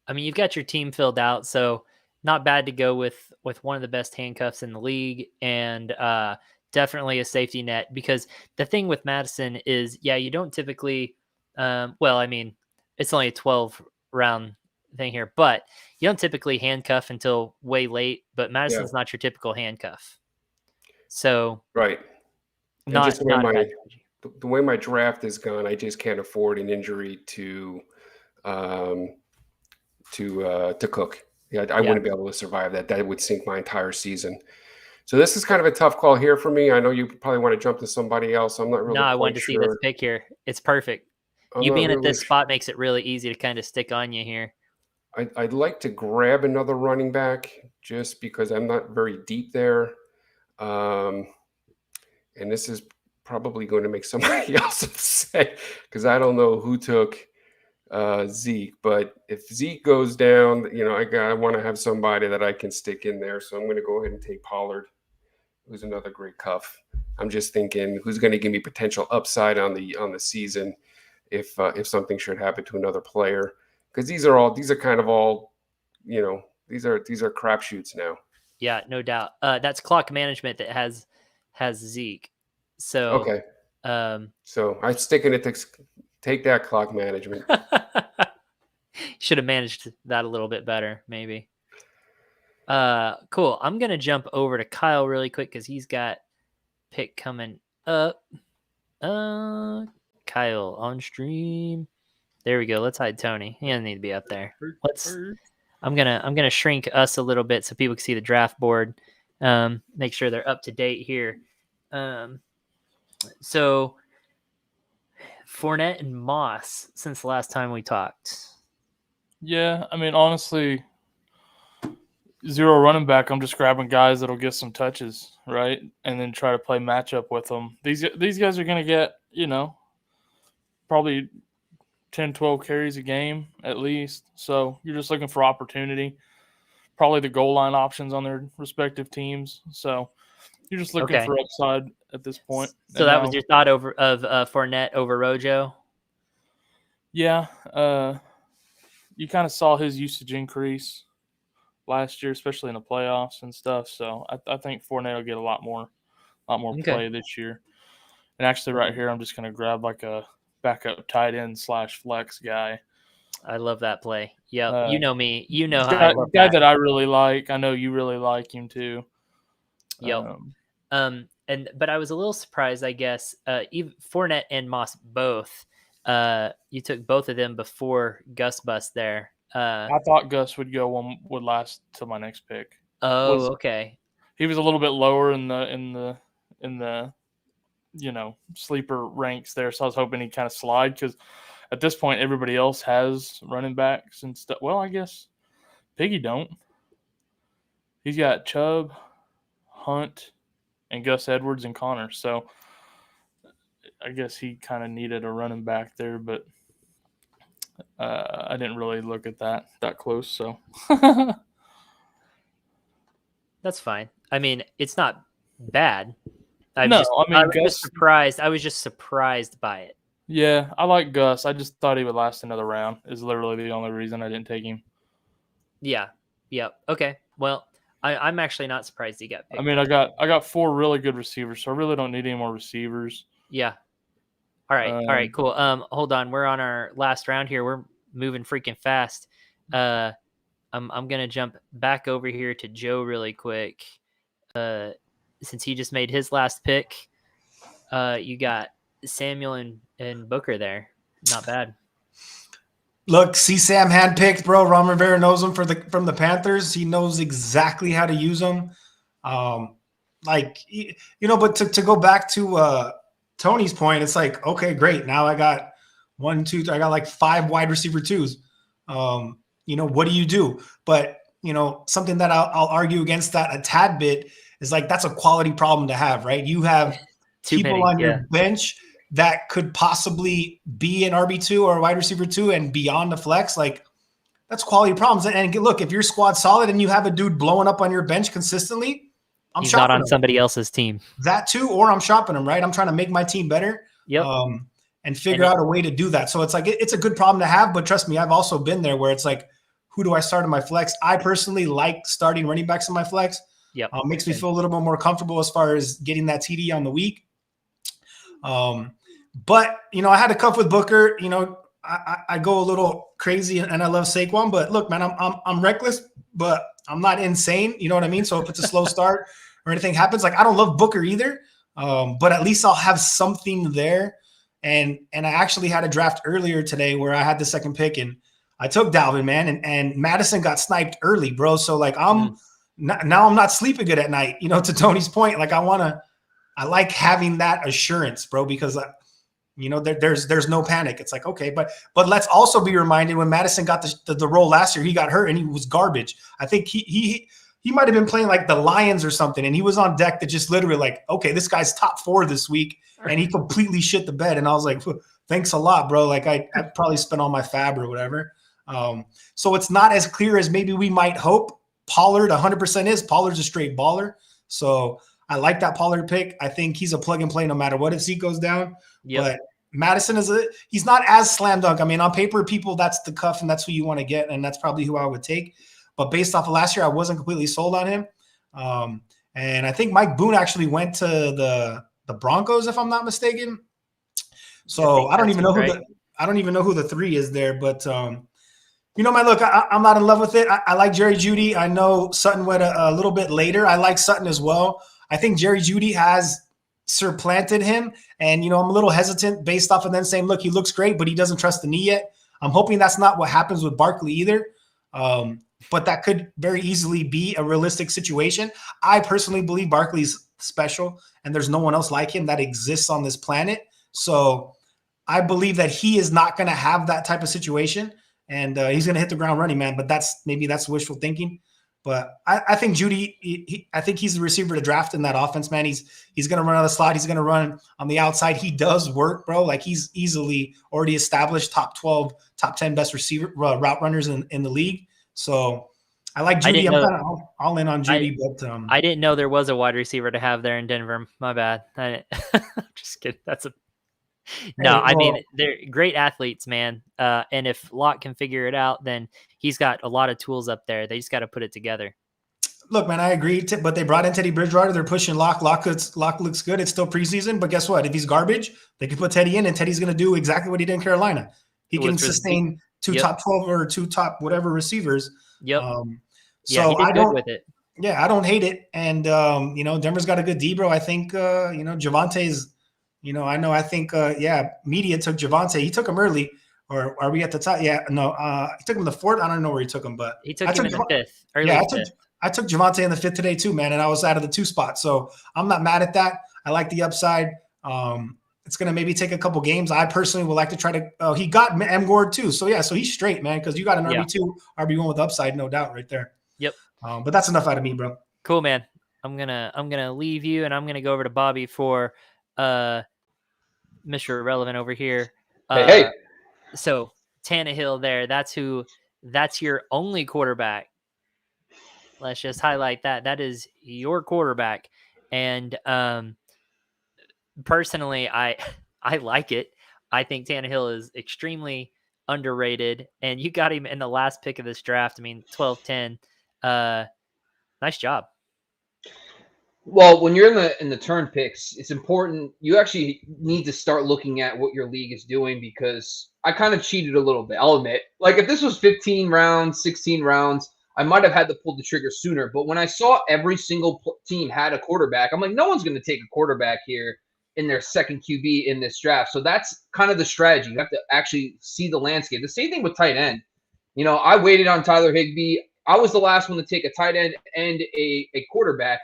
I mean, you've got your team filled out, so not bad to go with one of the best handcuffs in the league, and definitely a safety net. Because the thing with Madison is, you don't typically, it's only a 12 round thing here, but you don't typically handcuff until way late. But Madison's not your typical handcuff, so Right. And not just the way not a my- bad strategy. The way my draft is gone, I just can't afford an injury to Cook. I wouldn't be able to survive that. That would sink my entire season. So this is kind of a tough call here for me. I know you probably want to jump to somebody else. I'm not really. No, I quite wanted to see this sure. pick here. It's perfect. I'm You not being at really this sure. spot makes it really easy to kind of stick on you here. I'd like to grab another running back just because I'm not very deep there. And this is probably going to make somebody else upset because I don't know who took Zeke. But if Zeke goes down, I want to have somebody that I can stick in there. So I'm going to go ahead and take Pollard, who's another great cuff. I'm just thinking who's going to give me potential upside on the season if something should happen to another player. Because these are kind of all, these are crapshoots now. Yeah, no doubt. That's clock management that has Zeke. So Okay. So I'm sticking it to take that clock management. should have managed that a little bit better, maybe. Cool. I'm gonna jump over to Kyle really quick because he's got pick coming up. Kyle on stream. There we go. Let's hide Tony. He doesn't need to be up there. I'm gonna shrink us a little bit so people can see the draft board. Make sure they're up to date here. So Fournette and Moss since the last time we talked. Yeah, I mean, honestly, zero running back. I'm just grabbing guys that'll get some touches, right, and then try to play matchup with them. These guys are gonna get, probably 10, 12 carries a game at least. So you're just looking for opportunity. Probably the goal line options on their respective teams. So you're just looking for upside at this point. So that was your thought of Fournette over Rojo? Yeah. You kind of saw his usage increase last year, especially in the playoffs and stuff. So I think Fournette will get a lot more play this year. And actually right here, I'm just going to grab like a backup tight end / flex guy. I love that play. Yeah, you know me. You know how I love guy that I really like. I know you really like him too. Yep. But I was a little surprised, I guess. Even Fournette and Moss both. You took both of them before Gus Bus there. I thought Gus would last till my next pick. Oh, okay. He was a little bit lower in the sleeper ranks there, so I was hoping he'd kind of slide because at this point everybody else has running backs and stuff. Well, I guess Piggy don't. He's got Chubb, Hunt, and Gus Edwards and Connor, so I guess he kind of needed a running back there, but I didn't really look at that close, so that's fine. I mean, it's not bad. I was just surprised by it. Yeah, I like Gus. I just thought he would last another round. Is literally the only reason I didn't take him. Yeah. Okay. Well, I'm actually not surprised he got picked. I mean, I got 4 really good receivers, so I really don't need any more receivers. Yeah. All right, cool. Hold on. We're on our last round here. We're moving freaking fast. I'm gonna jump back over here to Joe really quick. Since he just made his last pick, you got Samuel and Booker there. Not bad. Look, see Sam handpicked, bro. Ron Rivera knows him from the Panthers. He knows exactly how to use them. But to go back to Tony's point, it's like, okay, great. Now I got 1, 2, 3, I got like 5 wide receiver twos. What do you do? But something that I'll argue against that a tad bit is like that's a quality problem to have, right? You have people on your bench that could possibly be an RB2 or a wide receiver 2 and beyond the flex. Like that's quality problems. And look, if your squad's solid and you have a dude blowing up on your bench consistently, he's not on somebody else's team. That too, or I'm shopping him, right? I'm trying to make my team better. Yep. And figure out a way to do that. So it's like it's a good problem to have, but trust me, I've also been there where it's like, who do I start in my flex? I personally like starting running backs in my flex. Yep. Makes me feel a little bit more comfortable as far as getting that TD on the week. But I had to cuff with Booker. I go a little crazy and I love Saquon, but look, man, I'm reckless, but I'm not insane. You know what I mean? So if it's a slow start or anything happens, like I don't love Booker either. But at least I'll have something there. And I actually had a draft earlier today where I had the second pick and I took Dalvin, man, and Madison got sniped early, bro. So like now I'm not sleeping good at night. To Tony's point, like I like having that assurance, bro, because there's no panic. It's like, okay, but let's also be reminded when Madison got the role last year, he got hurt and he was garbage. I think he might have been playing like the Lions or something, and he was on deck to just literally like, okay, this guy's top 4 this week, and he completely shit the bed. And I was like, thanks a lot, bro. Like I probably spent all my fab or whatever. So it's not as clear as maybe we might hope. Pollard 100% is. Pollard's a straight baller. So I like that Pollard pick. I think he's a plug and play no matter what if Zeke goes down. Yep. But Madison he's not as slam dunk. I mean, on paper, people, that's the cuff and that's who you want to get. And that's probably who I would take. But based off of last year, I wasn't completely sold on him. And I think Mike Boone actually went to the Broncos, if I'm not mistaken. So I don't even know who the 3 is there, but man, look, I'm not in love with it. I like Jerry Jeudy. I know Sutton went a little bit later. I like Sutton as well. I think Jerry Jeudy has supplanted him. And, I'm a little hesitant based off of them saying, look, he looks great, but he doesn't trust the knee yet. I'm hoping that's not what happens with Barkley either. But that could very easily be a realistic situation. I personally believe Barkley's special, and there's no one else like him that exists on this planet. So I believe that he is not going to have that type of situation, and he's going to hit the ground running, man. But that's wishful thinking. But I think Judy, I think he's the receiver to draft in that offense, man. He's going to run out of the slot. He's going to run on the outside. He does work, bro. Like, he's easily already established top 12, top 10 best receiver route runners in the league. So I like Judy. I'm kind of all in on Judy. But I didn't know there was a wide receiver to have there in Denver. My bad. Just kidding. I mean, they're great athletes, man. And if Locke can figure it out, then he's got a lot of tools up there. They just got to put it together. Look, man, I agree. But they brought in Teddy Bridgewater. They're pushing Locke. Locke looks good. It's still preseason. But guess what? If he's garbage, they can put Teddy in, and Teddy's going to do exactly what he did in Carolina. He can sustain two top 12 or two top whatever receivers. Yep. So he did good with it. Yeah, I don't hate it. And, Denver's got a good D, bro. I think, Javante's, I think media took Javante. He took him early, or are we at the top? Yeah, no, he took him the fourth. I don't know where he took him, but he took him in the fifth. I took Javante in the fifth today too, man, and I was out of the 2 spot. So I'm not mad at that. I like the upside. It's going to maybe take a couple games. I personally would like to try to he got M. Gord too. So yeah, so he's straight, man, because you got an RB2, RB1 with upside, no doubt right there. Yep. But that's enough out of me, bro. Cool, man. I'm gonna leave you, and I'm gonna go over to Bobby for Mr. Irrelevant over here. Hey. So Tannehill there, that's your only quarterback. Let's just highlight that. That is your quarterback. And personally, I like it. I think Tannehill is extremely underrated, and you got him in the last pick of this draft. I mean, 12-10. Nice job. Well, when you're in the turn picks, it's important. You actually need to start looking at what your league is doing, because I kind of cheated a little bit. I'll admit. Like, if this was 15 rounds, 16 rounds, I might have had to pull the trigger sooner. But when I saw every single team had a quarterback, I'm like, no one's going to take a quarterback here in their second QB in this draft. So that's kind of the strategy. You have to actually see the landscape. The same thing with tight end. I waited on Tyler Higbee. I was the last one to take a tight end and a quarterback.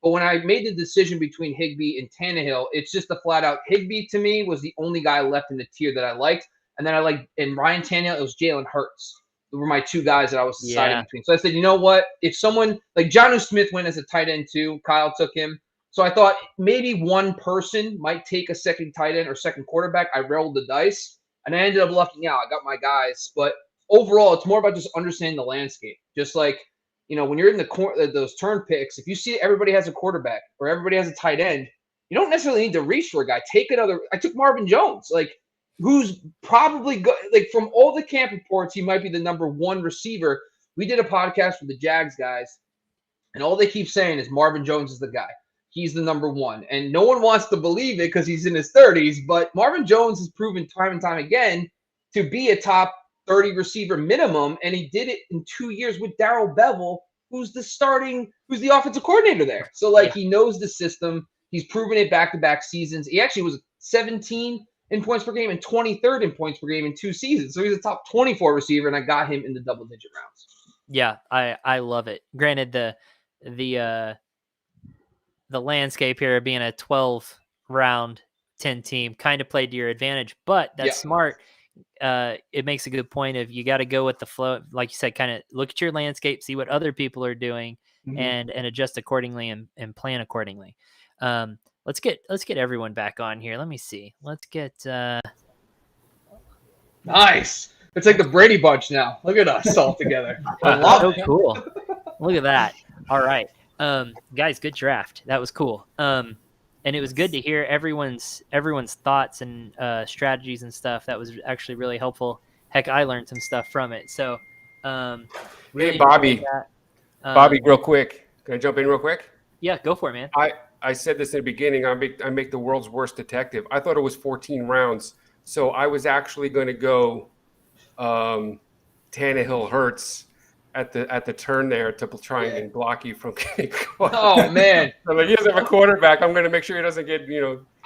But when I made the decision between Higbee and Tannehill, it's just a flat out Higbee to me was the only guy left in the tier that I liked. And then and Ryan Tannehill, it was Jalen Hurts. Those were my 2 guys that I was deciding between. So I said, you know what? If someone like Jonnu Smith went as a tight end too, Kyle took him. So I thought maybe one person might take a second tight end or second quarterback. I rolled the dice, and I ended up lucking out. I got my guys. But overall, it's more about just understanding the landscape. Just like, when you're in those turn picks, if you see everybody has a quarterback or everybody has a tight end, you don't necessarily need to reach for a guy. Take another. I took Marvin Jones, who's probably good. From all the camp reports, he might be the number 1 receiver. We did a podcast with the Jags guys, and all they keep saying is Marvin Jones is the guy. He's the number 1. And no one wants to believe it because he's in his 30s. But Marvin Jones has proven time and time again to be a top 30 receiver minimum. And he did it in 2 years with Darrell Bevell, who's the offensive coordinator there. So, he knows the system. He's proven it back-to-back seasons. He actually was 17 in points per game and 23rd in points per game in 2 seasons. So he's a top 24 receiver, and I got him in the double-digit rounds. Yeah, I love it. Granted, the landscape here of being a 12-round 10 team kind of played to your advantage, but that's smart. It makes a good point of you got to go with the flow. Like you said, kind of look at your landscape, see what other people are doing, and adjust accordingly and plan accordingly. Let's get everyone back on here. Let me see. Let's get nice. It's like the Brady Bunch now. Look at us all together. I love it. Cool. Look at that. All right. Guys, good draft. That was cool. And it was good to hear everyone's thoughts and strategies and stuff. That was actually really helpful. Heck, I learned some stuff from it. So, really hey, Bobby, Bobby, real quick. Can I jump in real quick? Yeah, go for it, man. I said this in the beginning. I make the world's worst detective. I thought it was 14 rounds. So I was actually going to go Tannehill Hurts at the turn there to try and block you from getting caught. Oh man! I'm like, he doesn't have a quarterback. I'm going to make sure he doesn't get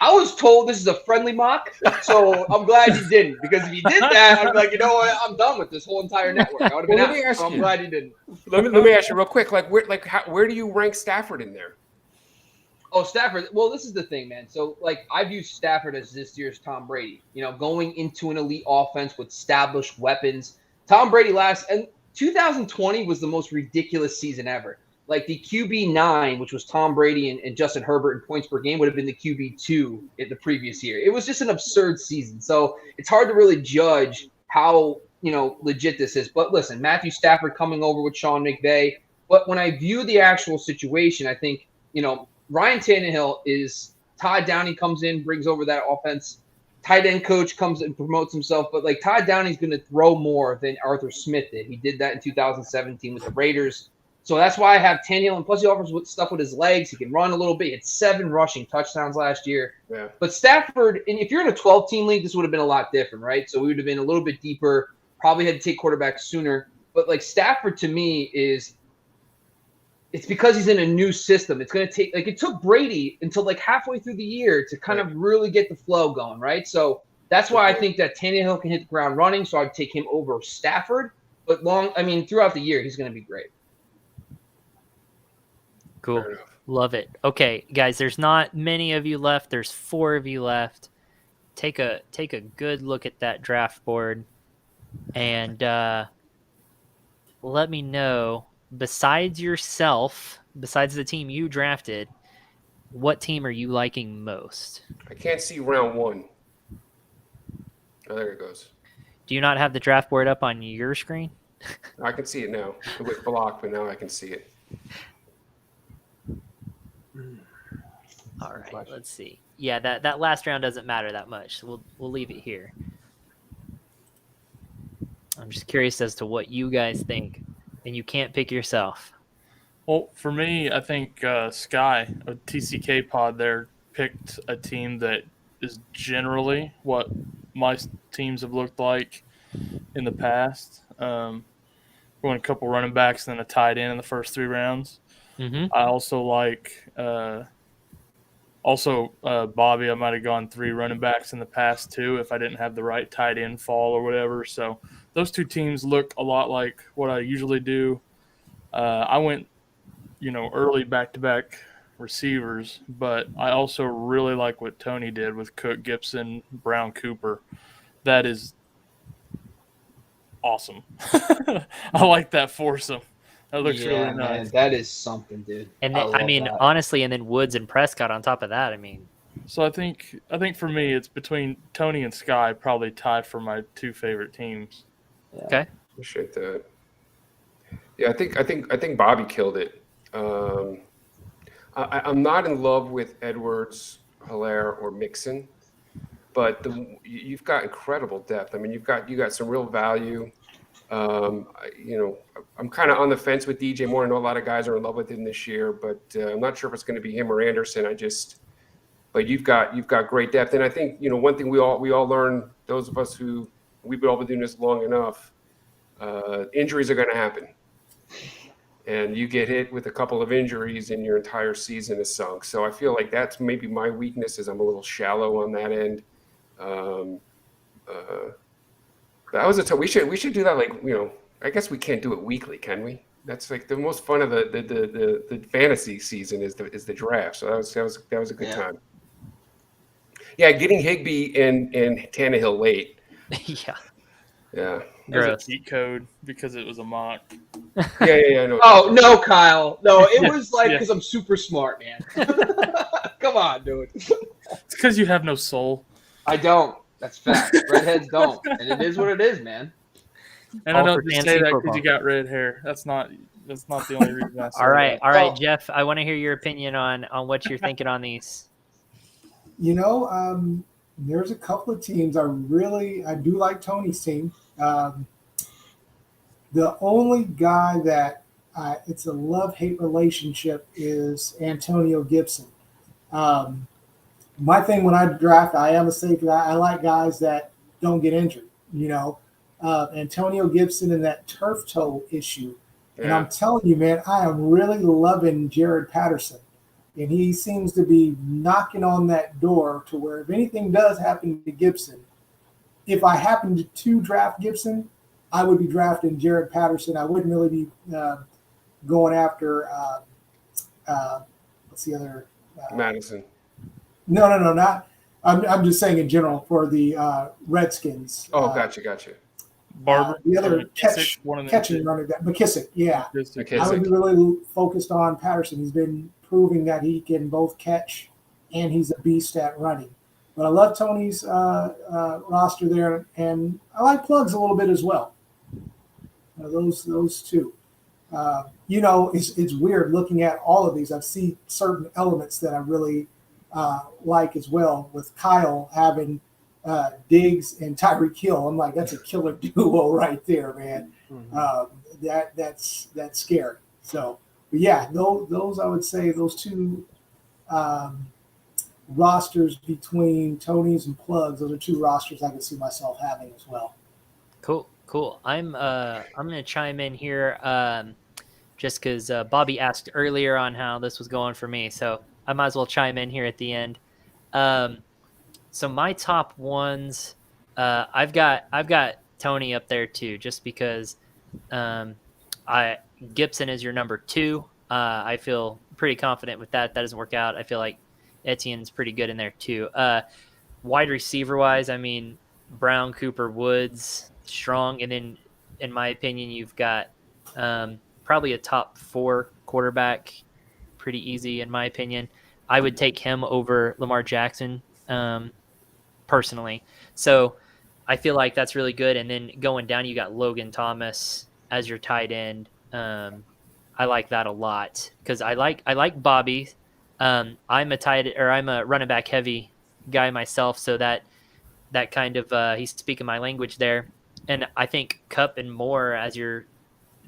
I was told this is a friendly mock, so I'm glad you didn't. Because if you did that, I'd be like, you know what? I'm done with this whole entire network. I would have been Let me out. ask So I'm you. glad you didn't. Let me ask you real quick. Where do you rank Stafford in there? Oh, Stafford. Well, this is the thing, man. So, I view Stafford as this year's Tom Brady. Going into an elite offense with established weapons. Tom Brady and 2020 was the most ridiculous season ever. Like the QB9, which was Tom Brady and Justin Herbert in points per game, would have been the QB2 in the previous year. It was just an absurd season. So it's hard to really judge how, legit this is. But listen, Matthew Stafford coming over with Sean McVay. But when I view the actual situation, I think, Ryan Tannehill is Todd Downey comes in, brings over that offense. Tight end coach comes and promotes himself. But Todd Downey's going to throw more than Arthur Smith did. He did that in 2017 with the Raiders. So that's why I have Tannehill, and plus he offers stuff with his legs. He can run a little bit. He had 7 rushing touchdowns last year. Yeah. But Stafford, and if you're in a 12-team league, this would have been a lot different, right? So we would have been a little bit deeper, probably had to take quarterbacks sooner. But Stafford to me it's because he's in a new system. It's going to take, it took Brady until halfway through the year to kind of really get the flow going, right? So that's why I think that Tannehill can hit the ground running. So I'd take him over Stafford. But throughout the year, he's going to be great. Cool. Love it. Okay, guys, there's not many of you left. There's 4 of you left. Take a good look at that draft board and let me know, besides yourself, besides the team you drafted, what team are you liking most? I can't see round 1. Oh, there it goes. Do you not have the draft board up on your screen? I can see it now. It was blocked, but now I can see it. All right, let's see. Yeah, that last round doesn't matter that much. We'll leave it here. I'm just curious as to what you guys think, and you can't pick yourself. Well, for me, I think Sky, a TCK pod there, picked a team that is generally what my teams have looked like in the past. Going a couple running backs and then a tight end in the first 3 rounds. Mm-hmm. I also like Bobby. I might have gone 3 running backs in the past too if I didn't have the right tight end fall or whatever. So those 2 teams look a lot like what I usually do. I went, early back-to-back receivers, but I also really like what Tony did with Cook, Gibson, Brown, Cooper. That is awesome. I like that foursome. That looks really nice. Man, that is something, dude. And then, honestly, and then Woods and Prescott on top of that. So I think for me, it's between Tony and Sky, probably tied for my 2 favorite teams. Yeah. Okay. Appreciate that. Yeah, I think Bobby killed it. I'm not in love with Edwards, Hilaire, or Mixon, but you've got incredible depth. You got some real value. I'm kind of on the fence with DJ Moore. I know a lot of guys are in love with him this year, but I'm not sure if it's going to be him or Anderson. But you've got great depth, and I think one thing we all learn, those of us who we've all been doing this long enough, injuries are going to happen, and you get hit with a couple of injuries, and your entire season is sunk. So I feel like that's maybe my weakness, is I'm a little shallow on that end. That was we should do that. I guess we can't do it weekly, can we? That's the most fun of the fantasy season is the draft. So that was a good time. Yeah, getting Higbee and Tannehill late. Yeah. Yeah. There's a cheat code because it was a mock. Yeah. No. Oh no, Kyle. No, it was because I'm super smart, man. Come on, dude. It's because you have no soul. I don't. That's fact. Redheads don't, and it is what it is, man. And I don't just say that because you got red hair. That's not the only reason I say All right, that. Jeff. I want to hear your opinion on what you're thinking on these. There's a couple of teams I do like Tony's team. The only guy that it's a love-hate relationship is Antonio Gibson. My thing when I draft, I am a safe guy. I like guys that don't get injured. Antonio Gibson and that turf toe issue And I'm telling you, man, I am really loving Jared Patterson. And he seems to be knocking on that door to where if anything does happen to Gibson, if I happen to draft Gibson, I would be drafting Jared Patterson. I wouldn't really be going after what's the other? Madison. No, not. I'm just saying in general for the Redskins. Oh, gotcha. Barber. The other McKissick, catching running back, McKissick. Yeah, McKissick. I would be really focused on Patterson. He's been proving that he can both catch and he's a beast at running. But I love Tony's roster there, and I like Plugs a little bit as well. Those two. It's weird looking at all of these. I see certain elements that I really like as well. With Kyle having Diggs and Tyreek Hill, I'm like, that's a killer duo right there, man. That's scary. So, but yeah, those I would say those two rosters between Tony's and Plugs. Those are two rosters I can see myself having as well. Cool. I'm gonna chime in here just because Bobby asked earlier on how this was going for me, so I might as well chime in here at the end. So my top ones, I've got Tony up there too, just because Gibson is your number 2. I feel pretty confident with that. That doesn't work out. I feel like Etienne's pretty good in there too. Wide receiver wise, I mean, Brown, Cooper, Woods, Strong, and then in my opinion, you've got probably a top 4 quarterback, pretty easy in my opinion. I would take him over Lamar Jackson personally. So I feel like that's really good. And then going down, you got Logan Thomas as your tight end. I like that a lot because I like Bobby. I'm a running back heavy guy myself, so that kind of he's speaking my language there. And I think Kupp and Moore as your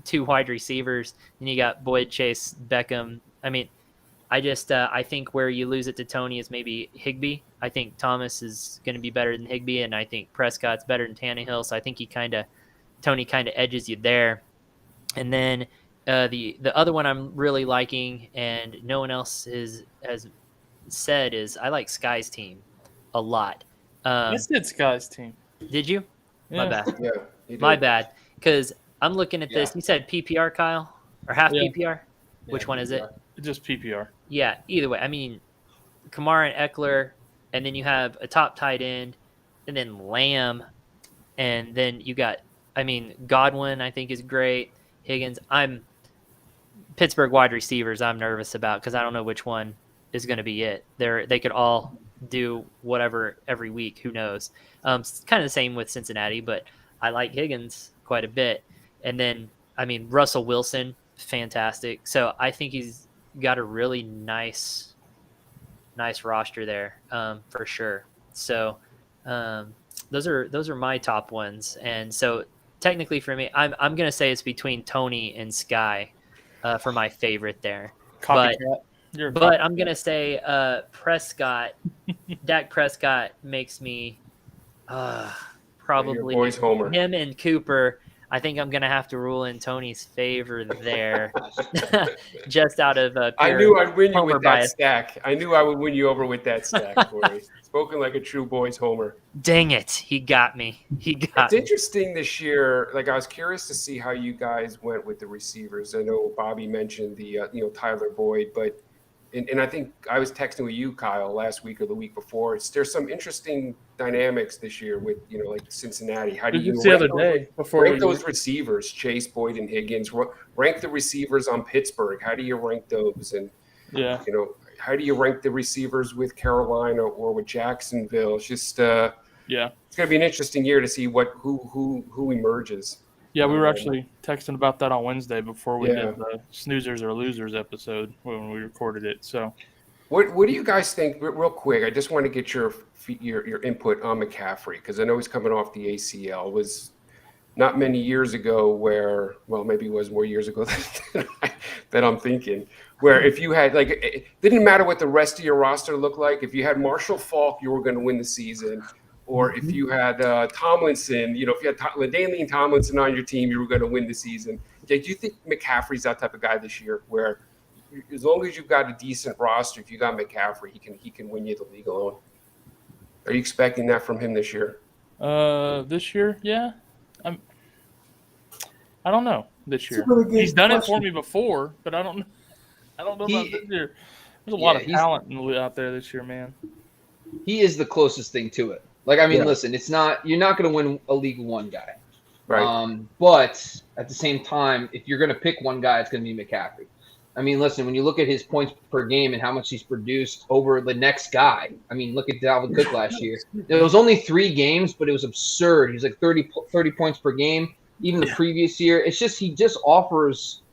2 wide receivers. Then you got Boyd, Chase, Beckham. I mean, I think where you lose it to Tony is maybe Higbee. I think Thomas is going to be better than Higbee, and I think Prescott's better than Tannehill. So I think Tony kind of edges you there. And then the other one I'm really liking, and no one else has said, is I like Sky's team a lot. I said Sky's team. Did you? Yeah. My bad. Yeah, you did. My bad. Because I'm looking at this. You said PPR, Kyle, or half PPR. Which one is it? Just PPR. Yeah. Either way, I mean, Kamara and Eckler, and then you have a top tight end, and then Lamb, and then you got, I mean, Godwin. I think is great. Higgins. Pittsburgh wide receivers. I'm nervous about because I don't know which one is going to be it. They could all do whatever every week. Who knows? It's kind of the same with Cincinnati, but I like Higgins quite a bit. And then, I mean, Russell Wilson, fantastic. So I think he's got a really nice roster there for sure. So those are my top ones. And so technically for me, I'm going to say it's between Tony and Sky for my favorite there. Copycat. But I'm going to say Prescott, Dak Prescott makes me probably boys Homer. Him and Cooper. I think I'm going to have to rule in Tony's favor there. Just out of I knew I'd win you with that bias. stack. I knew I would win you over with that stack, Corey. Spoken like a true boys Homer. Dang it. He got me. It's interesting this year. Like, I was curious to see how you guys went with the receivers. I know Bobby mentioned the Tyler Boyd, but and I think I was texting with you, Kyle, last week or the week before. There's some interesting dynamics this year with like Cincinnati. How do you the other day before rank those receivers, Chase, Boyd, and Higgins? Rank the receivers on Pittsburgh. How do you rank those? And how do you rank the receivers with Carolina or with Jacksonville? It's just it's going to be an interesting year to see who emerges. Yeah, we were actually texting about that on Wednesday before we did the Snoozers or Losers episode when we recorded it. So, what do you guys think? Real quick, I just want to get your input on McCaffrey because I know he's coming off the ACL. It was not many years ago where, well, maybe it was more years ago than I'm thinking. Where if you had it didn't matter what the rest of your roster looked like. If you had Marshall Faulk, you were going to win the season. Or if you had Tomlinson, if you had LaDainian Tomlinson on your team, you were going to win the season. do you think McCaffrey's that type of guy this year where as long as you've got a decent roster, if you got McCaffrey, he can win you the league alone? Are you expecting that from him this year? This year, yeah. I don't know this year. Really He's done question. it for me before, but I don't know about this year. There's a lot of talent out there this year, man. He is the closest thing to it. Like, I mean, listen, you're not going to win a League One guy. Right. But at the same time, if you're going to pick one guy, it's going to be McCaffrey. I mean, listen, when you look at his points per game and how much he's produced over the next guy, I mean, look at Dalvin Cook last year. It was only 3 games, but it was absurd. He was like 30 points per game. Even the previous year, it's just he just offers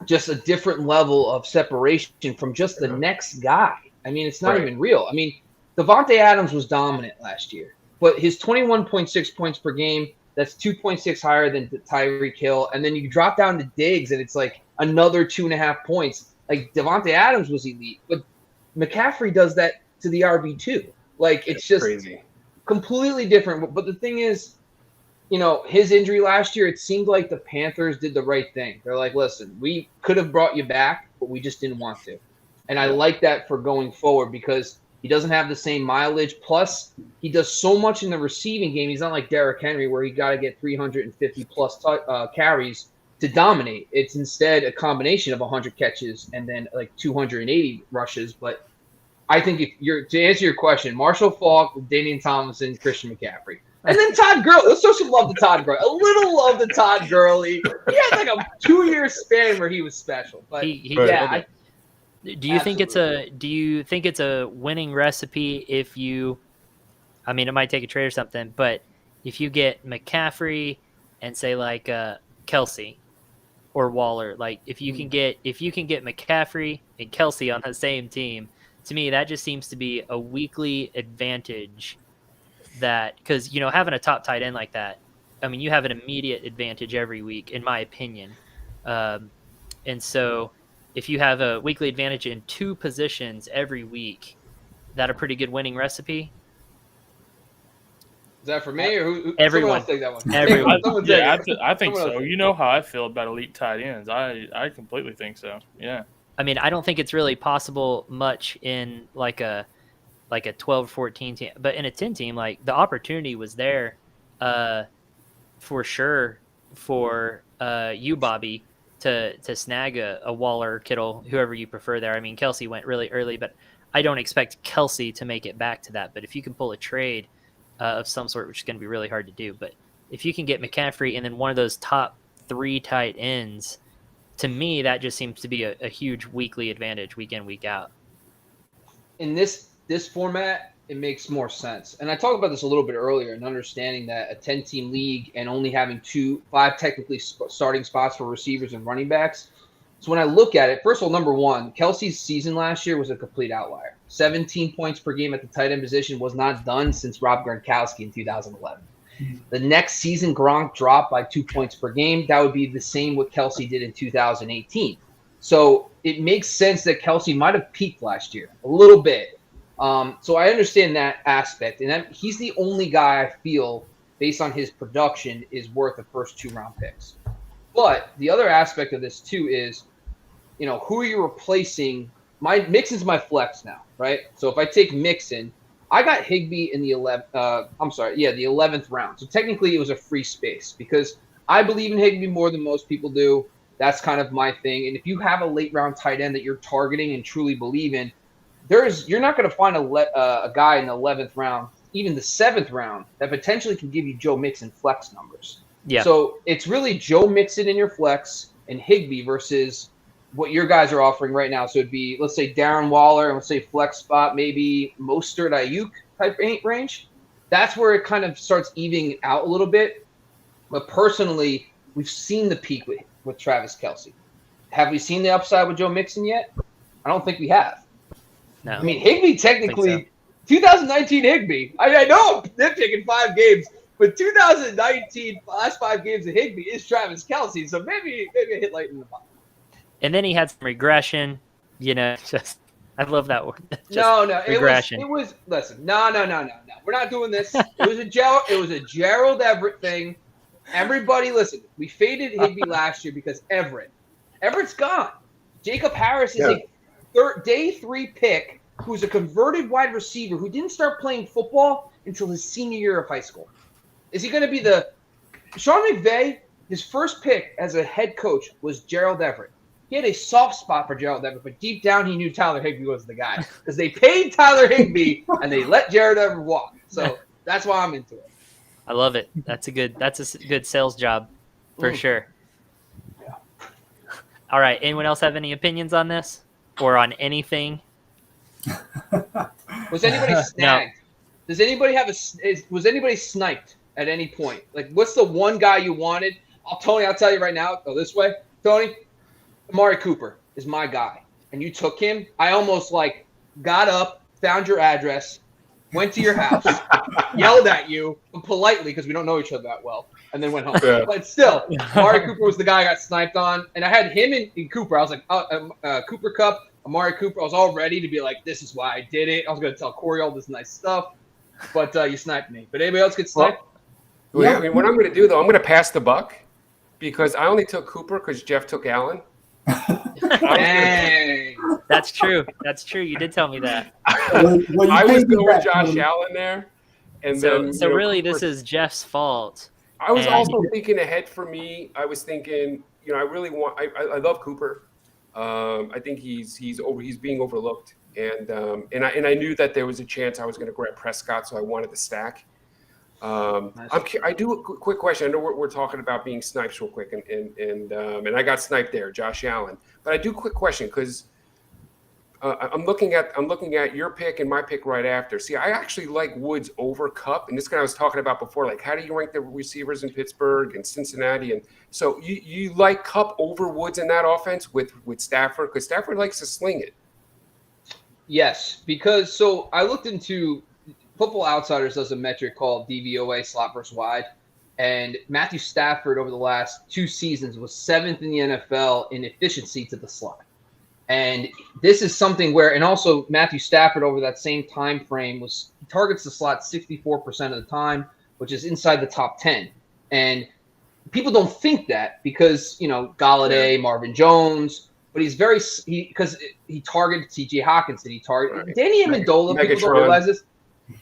just a different level of separation from just the next guy. I mean, it's not even real. I mean, Devontae Adams was dominant last year, but his 21.6 points per game, that's 2.6 higher than Tyreek Hill. And then you drop down to Diggs, and it's like another 2.5 points. Like, Devontae Adams was elite, but McCaffrey does that to the RB2. Like, it's just crazy. Completely different. But the thing is, you know, his injury last year, it seemed like the Panthers did the right thing. They're like, listen, we could have brought you back, but we just didn't want to. And I like that for going forward because he doesn't have the same mileage. Plus, he does so much in the receiving game. He's not like Derrick Henry where he got to get 350-plus carries to dominate. It's instead a combination of 100 catches and then like 280 rushes. But I think to answer your question, Marshall Faulk, Damian Tomlinson, Christian McCaffrey. And then Todd Gurley. Let's show some love to Todd Gurley. A little love to Todd Gurley. He had like a 2-year span where he was special. But Do you think it's a winning recipe if you, I mean, it might take a trade or something, but if you get McCaffrey and say like Kelsey or Waller, like if you can get McCaffrey and Kelsey on the same team, to me that just seems to be a weekly advantage. That because having a top tight end like that, I mean, you have an immediate advantage every week, in my opinion. And so if you have a weekly advantage in 2 positions every week, that a pretty good winning recipe? Is that for me or who? Everyone. Take that one. Everyone. I think so. You know how I feel about elite tight ends. I completely think so. Yeah. I mean, I don't think it's really possible much in like a 12 14 team, but in a 10 team, like the opportunity was there for sure for you, Bobby, to snag a Waller, Kittle, whoever you prefer there. I mean, Kelsey went really early, but I don't expect Kelsey to make it back to that. But if you can pull a trade of some sort, which is going to be really hard to do, but if you can get McCaffrey and then one of those top 3 tight ends, to me, that just seems to be a huge weekly advantage week in, week out. In this format, it makes more sense. And I talked about this a little bit earlier and understanding that a 10-team league and only having 5 technically starting spots for receivers and running backs. So when I look at it, first of all, number one, Kelsey's season last year was a complete outlier. 17 points per game at the tight end position was not done since Rob Gronkowski in 2011. The next season, Gronk dropped by 2 points per game. That would be the same what Kelsey did in 2018. So it makes sense that Kelsey might have peaked last year a little bit. So I understand that aspect, and he's the only guy I feel, based on his production, is worth the first 2-round picks. But the other aspect of this too is, who are you replacing? Mixon's my flex now, right? So if I take Mixon, I got Higbee in the 11th round. So technically it was a free space because I believe in Higbee more than most people do. That's kind of my thing. And if you have a late round tight end that you're targeting and truly believe in, you're not going to find a guy in the 11th round, even the 7th round, that potentially can give you Joe Mixon flex numbers. Yeah. So it's really Joe Mixon in your flex and Higbee versus what your guys are offering right now. So it'd be, let's say, Darren Waller, and let's say flex spot, maybe Mostert, Ayuk type range. That's where it kind of starts evening out a little bit. But personally, we've seen the peak with Travis Kelce. Have we seen the upside with Joe Mixon yet? I don't think we have. No. I mean, Higbee technically, 2019 Higbee. I know I'm nitpicking 5 games, but 2019 last 5 games of Higbee is Travis Kelce. So maybe I hit light in the box. And then he had some regression, just I love that word. No, regression. It was listen, no. We're not doing this. It was a Gerald Everett thing. Everybody, listen. We faded Higbee last year because Everett's gone. Jacob Harris is a day 3 pick who's a converted wide receiver who didn't start playing football until his senior year of high school. Is he going to be Sean McVay, his first pick as a head coach was Gerald Everett. He had a soft spot for Gerald Everett, but deep down he knew Tyler Higbee was the guy because they paid Tyler Higbee and they let Gerald Everett walk. So that's why I'm into it. I love it. That's a good sales job for sure. Yeah. All right. Anyone else have any opinions on this or on anything? Was anybody snagged? No. Does anybody was anybody sniped at any point? Like, what's the one guy you wanted? Tony, I'll tell you right now. Go this way. Tony, Amari Cooper is my guy. And you took him. I almost got up, found your address, went to your house, yelled at you politely because we don't know each other that well, and then went home. Yeah. But still, Amari Cooper was the guy I got sniped on. And I had him in Cooper. I was like, Cooper Kupp, Amari Cooper. I was all ready to be like, this is why I did it. I was going to tell Corey all this nice stuff. But you sniped me. But anybody else get sniped? Well, yeah. I mean, what I'm going to do, though, I'm going to pass the buck because I only took Cooper because Jeff took Allen. Dang. That's true. That's true. You did tell me that. Well, I was going Josh Allen there. And then, really, this is Jeff's fault. I was also thinking ahead for me. I was thinking, I really want – I love Cooper. I think he's being overlooked. And I knew that there was a chance I was going to grab Prescott, so I wanted the stack. Nice. I do a quick question. I know we're talking about being snipes real quick, and I got sniped there, Josh Allen. But I do a quick question because I'm looking at your pick and my pick right after. See, I actually like Woods over Kupp, and this guy I was talking about before. Like, how do you rank the receivers in Pittsburgh and Cincinnati? And so you like Kupp over Woods in that offense with Stafford because Stafford likes to sling it. Yes, because I looked into Football Outsiders does a metric called DVOA, slot versus wide, and Matthew Stafford over the last 2 seasons was 7th in the NFL in efficiency to the slot. And this is something where, and also Matthew Stafford over that same time frame targets the slot 64% of the time, which is inside the top 10. And people don't think that because, Galladay, Marvin Jones, but because he targeted T.J. Hawkinson, he targeted Danny Amendola. People don't realize this.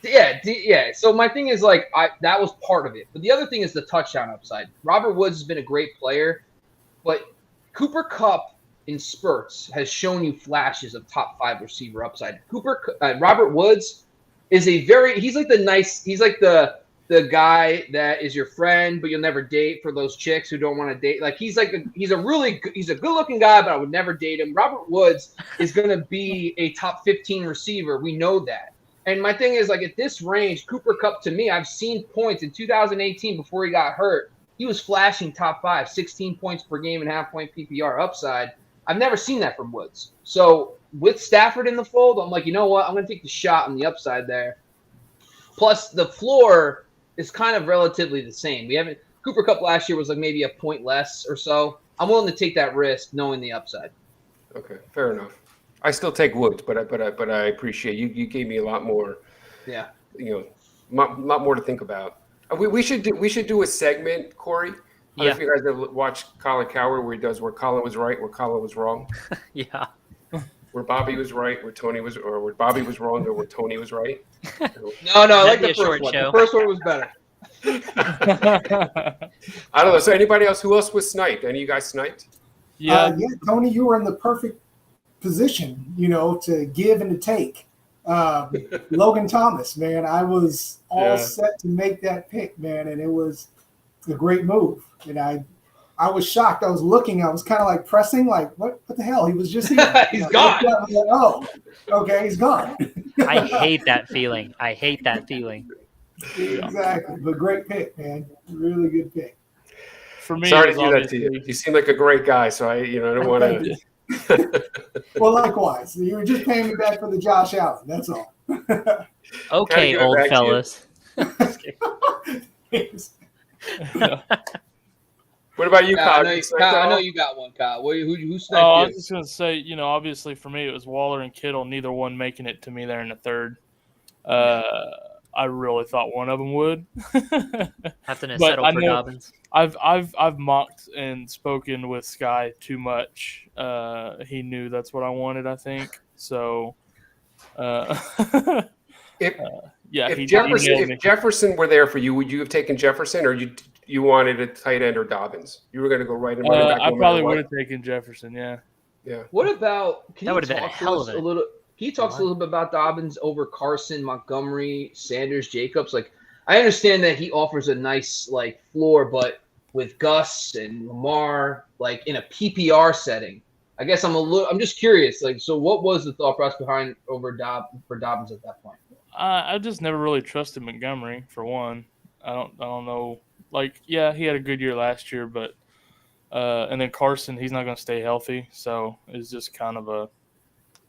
Yeah. So my thing is that was part of it. But the other thing is the touchdown upside. Robert Woods has been a great player, but Cooper Kupp in spurts has shown you flashes of top 5 receiver upside. Robert Woods is he's like the guy that is your friend, but you'll never date for those chicks who don't want to date. Like he's a good looking guy, but I would never date him. Robert Woods is going to be a top 15 receiver. We know that. And my thing is at this range, Cooper Kupp to me, I've seen points in 2018 before he got hurt. He was flashing top 5, 16 points per game and half-point PPR upside. I've never seen that from Woods. So with Stafford in the fold, I'm like, you know what? I'm going to take the shot on the upside there. Plus, the floor is kind of relatively the same. Cooper Kupp last year was maybe a point less or so. I'm willing to take that risk knowing the upside. Okay, fair enough. I still take Woods, but I appreciate you gave me a lot more. Yeah. Lot more to think about. We should do a segment, Corey. I don't know if you guys have watched Colin Cowherd where Colin was right, where Colin was wrong. Yeah. Where Bobby was right, where Tony was, or where Bobby was wrong, or where Tony was right. No, I like the first one. The first one was better. I don't know. So anybody else? Who else was sniped? Any of you guys sniped? Yeah, Tony, you were in the perfect position, to give and to take. Logan Thomas, man, I was all set to make that pick, man, and it was a great move. And I was shocked. I was looking. I was kind of pressing, what the hell? He was just here. He's gone. Oh, okay, he's gone. I hate that feeling. Exactly. But great pick, man. Really good pick. For me, sorry to do that to you. You seem like a great guy, so I don't want to. Well, likewise. You were just paying me back for the Josh Allen. That's all. Okay, old fellas. What about you, Kyle? I know you got one, Kyle. Who sniped you? I was just going to say, obviously for me it was Waller and Kittle, neither one making it to me there in the third. I really thought one of them would. Have to But settle I for know Dobbins. I've mocked and spoken with Sky too much. He knew that's what I wanted, I think. So, If he Jefferson, nailed me. if Jefferson were there for you, would you have taken Jefferson, or you wanted a tight end or Dobbins? You were going to go right and running back. I no probably matter what? would have taken Jefferson. Yeah. Yeah. What about? Can That you would've been a talk to hell us of a a little? Can you talk to us a little bit about Dobbins over Carson, Montgomery, Sanders, Jacobs? Like, I understand that he offers a nice like floor, but with Gus and Lamar, like in a PPR setting, I guess I'm just curious. Like, so what was the thought process behind for Dobbins at that point? I just never really trusted Montgomery for one. I don't know. Like, yeah, he had a good year last year, but and then Carson, he's not going to stay healthy, so it's just kind of a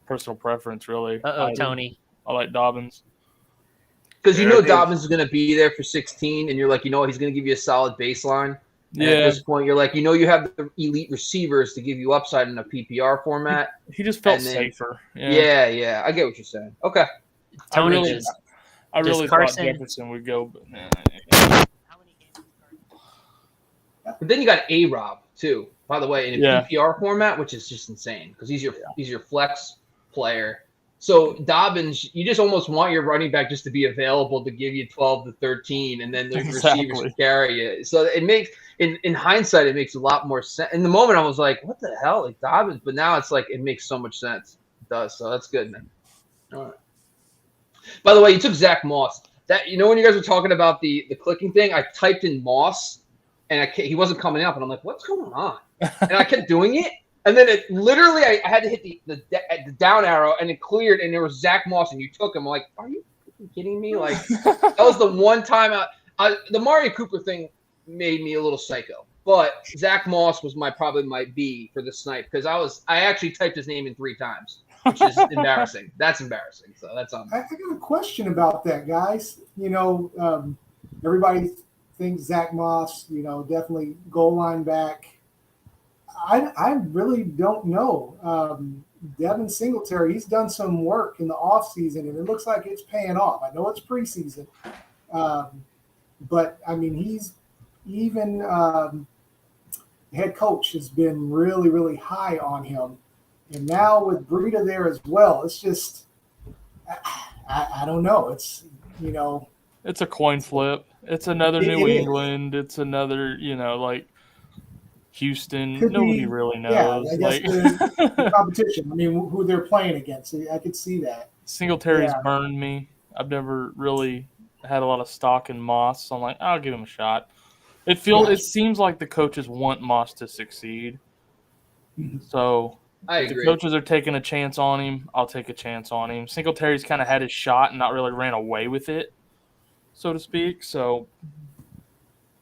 personal preference, really. Tony. I like Dobbins. Because Yeah, Dobbins is going to be there for 16, and you're like, he's going to give you a solid baseline. And Yeah, at this point, you're like, you have the elite receivers to give you upside in a PPR format. he just felt and then- safer. Yeah, I get what you're saying. Okay. Tony, I really thought Carson- Jefferson would go, but But then you got A-Rob, too, by the way, in a Yeah. PPR format, which is just insane because he's your flex player. So Dobbins, you just almost want your running back just to be available to give you 12 to 13, and then the receivers Exactly. to carry you. So it makes, in hindsight, it makes a lot more sense. In the moment, I was like, what the hell? Like Dobbins. But now it's like, it makes so much sense. It does. So that's good, man. All right. By the way, you took Zach Moss. That when you guys were talking about the clicking thing, I typed in Moss, and he wasn't coming up, and I'm like, what's going on? And I kept doing it, and then it literally I had to hit the down arrow, and it cleared, and there was Zach Moss, and you took him. I'm like, are you kidding me? Like that was the one time the Mari Cooper thing made me a little psycho, but Zach Moss was probably my B for the snipe because I actually typed his name in 3 times. Which is embarrassing. That's embarrassing. So that's on. I got a question about that, guys. Everybody thinks Zach Moss, definitely goal line back. I really don't know. Devin Singletary, he's done some work in the offseason, and it looks like it's paying off. I know it's preseason. But, I mean, he's even head coach has been really, really high on him. And now with Breida there as well, it's just I don't know. It's it's a coin flip. It's another New England. It's another like Houston. Nobody really knows. Yeah, I guess the competition. I mean, who they're playing against. I could see that. Singletary's burned me. I've never really had a lot of stock in Moss, so I'm like, I'll give him a shot. It seems like the coaches want Moss to succeed. So I if agree. the coaches are taking a chance on him, I'll take a chance on him. Singletary's kind of had his shot and not really ran away with it, so to speak. So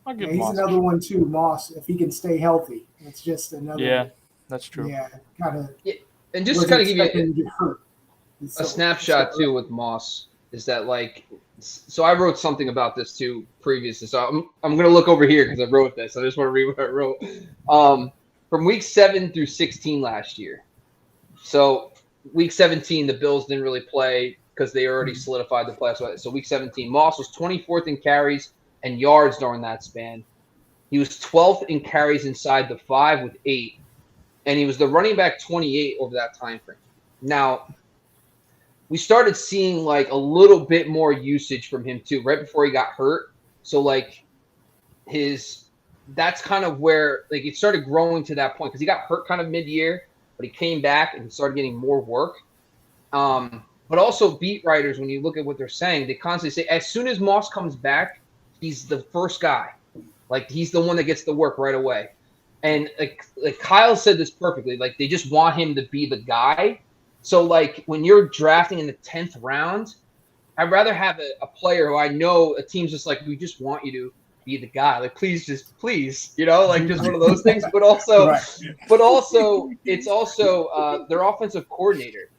I'll give he's Moss another one too, Moss, if he can stay healthy. It's just another. Yeah, that's true. Yeah, kind of. Yeah. And just to kind of give you a So snapshot too with Moss is that so I wrote something about this too previously. So I'm going to look over here because I wrote this. I just want to read what I wrote. From week 7 through 16 last year. So week 17, the Bills didn't really play because they already solidified the playoffs. So week 17, Moss was 24th in carries and yards during that span. He was 12th in carries inside the 5 with 8. And he was the running back 28 over that time frame. Now, we started seeing a little bit more usage from him too, right before he got hurt. So that's kind of where it started growing to that point because he got hurt kind of mid-year, but he came back and started getting more work. But also beat writers, when you look at what they're saying, they constantly say as soon as Moss comes back, he's the first guy. He's the one that gets the work right away. And like Kyle said this perfectly, they just want him to be the guy. So when you're drafting in the 10th round, I'd rather have a player who I know a team's just we just want you to be the guy. Please, just just one of those things. But also, it's also their offensive coordinator,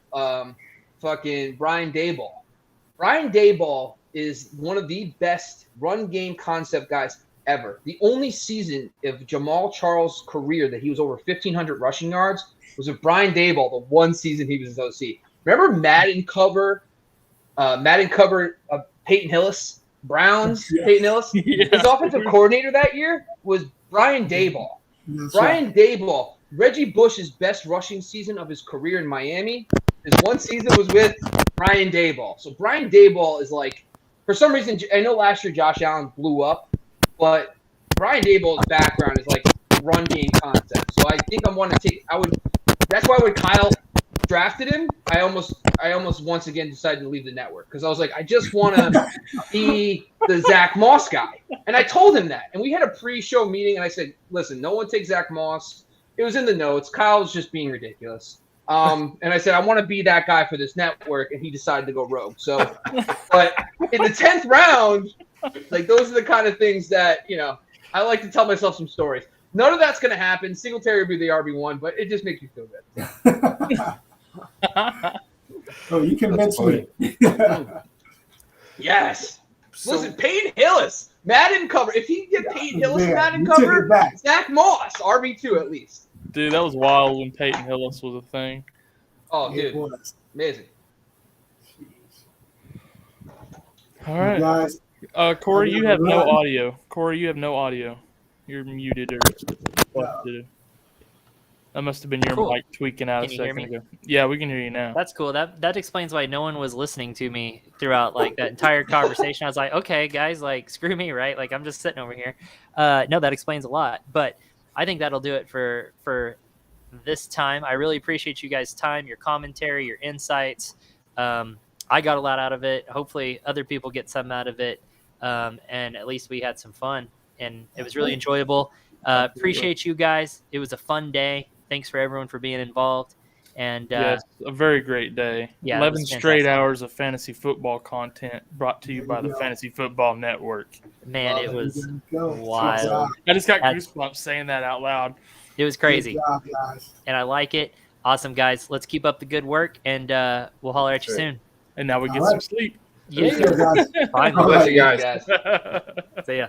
fucking Brian Daboll. Brian Daboll is one of the best run game concept guys ever. The only season of Jamal Charles' career that he was over 1,500 rushing yards was with Brian Daboll, the one season he was his OC. Remember Madden cover Peyton Hillis, Browns, Yeah. Peyton Hillis. Yeah. His offensive coordinator that year was Brian Daboll. That's Brian Daboll, Reggie Bush's best rushing season of his career in Miami. His one season was with Brian Daboll. So Brian Daboll is like, for some reason, I know last year Josh Allen blew up, but Brian Daboll's background is like run game concept. So I think that's why when Kyle drafted him, I almost once again decided to leave the network because I was like, I just want to be the Zach Moss guy. And I told him that. And we had a pre-show meeting, and I said, listen, no one takes Zach Moss. It was in the notes. Kyle was just being ridiculous. And I said, I want to be that guy for this network, and he decided to go rogue. So, but in the 10th round, like those are the kind of things that, I like to tell myself some stories. None of that's going to happen. Singletary will be the RB1, but it just makes me feel good. Oh, you convinced me. Yes. So- Listen, Peyton Hillis, Madden cover. If he can get Peyton Hillis Man, Madden you took cover, it back. Zach Moss, RB2 at least. Dude, that was wild when Peyton Hillis was a thing. Oh, It dude. was. Amazing. All right. Guys, Corey, you have no Right. audio. Corey, you have no audio. You're muted or busted. That must have been your Cool. mic tweaking out Can a you hear second me? ago. Yeah, we can hear you now. That's cool. That explains why no one was listening to me throughout like that entire conversation. I was like, okay, guys, like screw me, right? Like I'm just sitting over here. No, that explains a lot. But I think that'll do it for this time. I really appreciate you guys' time, your commentary, your insights. I got a lot out of it. Hopefully other people get some out of it. And at least we had some fun, and it was really enjoyable. Appreciate you guys. It was a fun day. Thanks for everyone for being involved. And Yes, a very great day. Yeah, it 11 was straight fantastic. hours of fantasy football content brought to you by the Fantasy Football Network. man, it there was you go. wild. I just got That's- goosebumps saying that out loud. It was crazy, Good job, guys. and I like it. Awesome, guys. Let's keep up the good work, and we'll holler at you Sure. soon. And now we get All some right. sleep. Yeah, Take care, guys. finally. Bless you guys. See ya.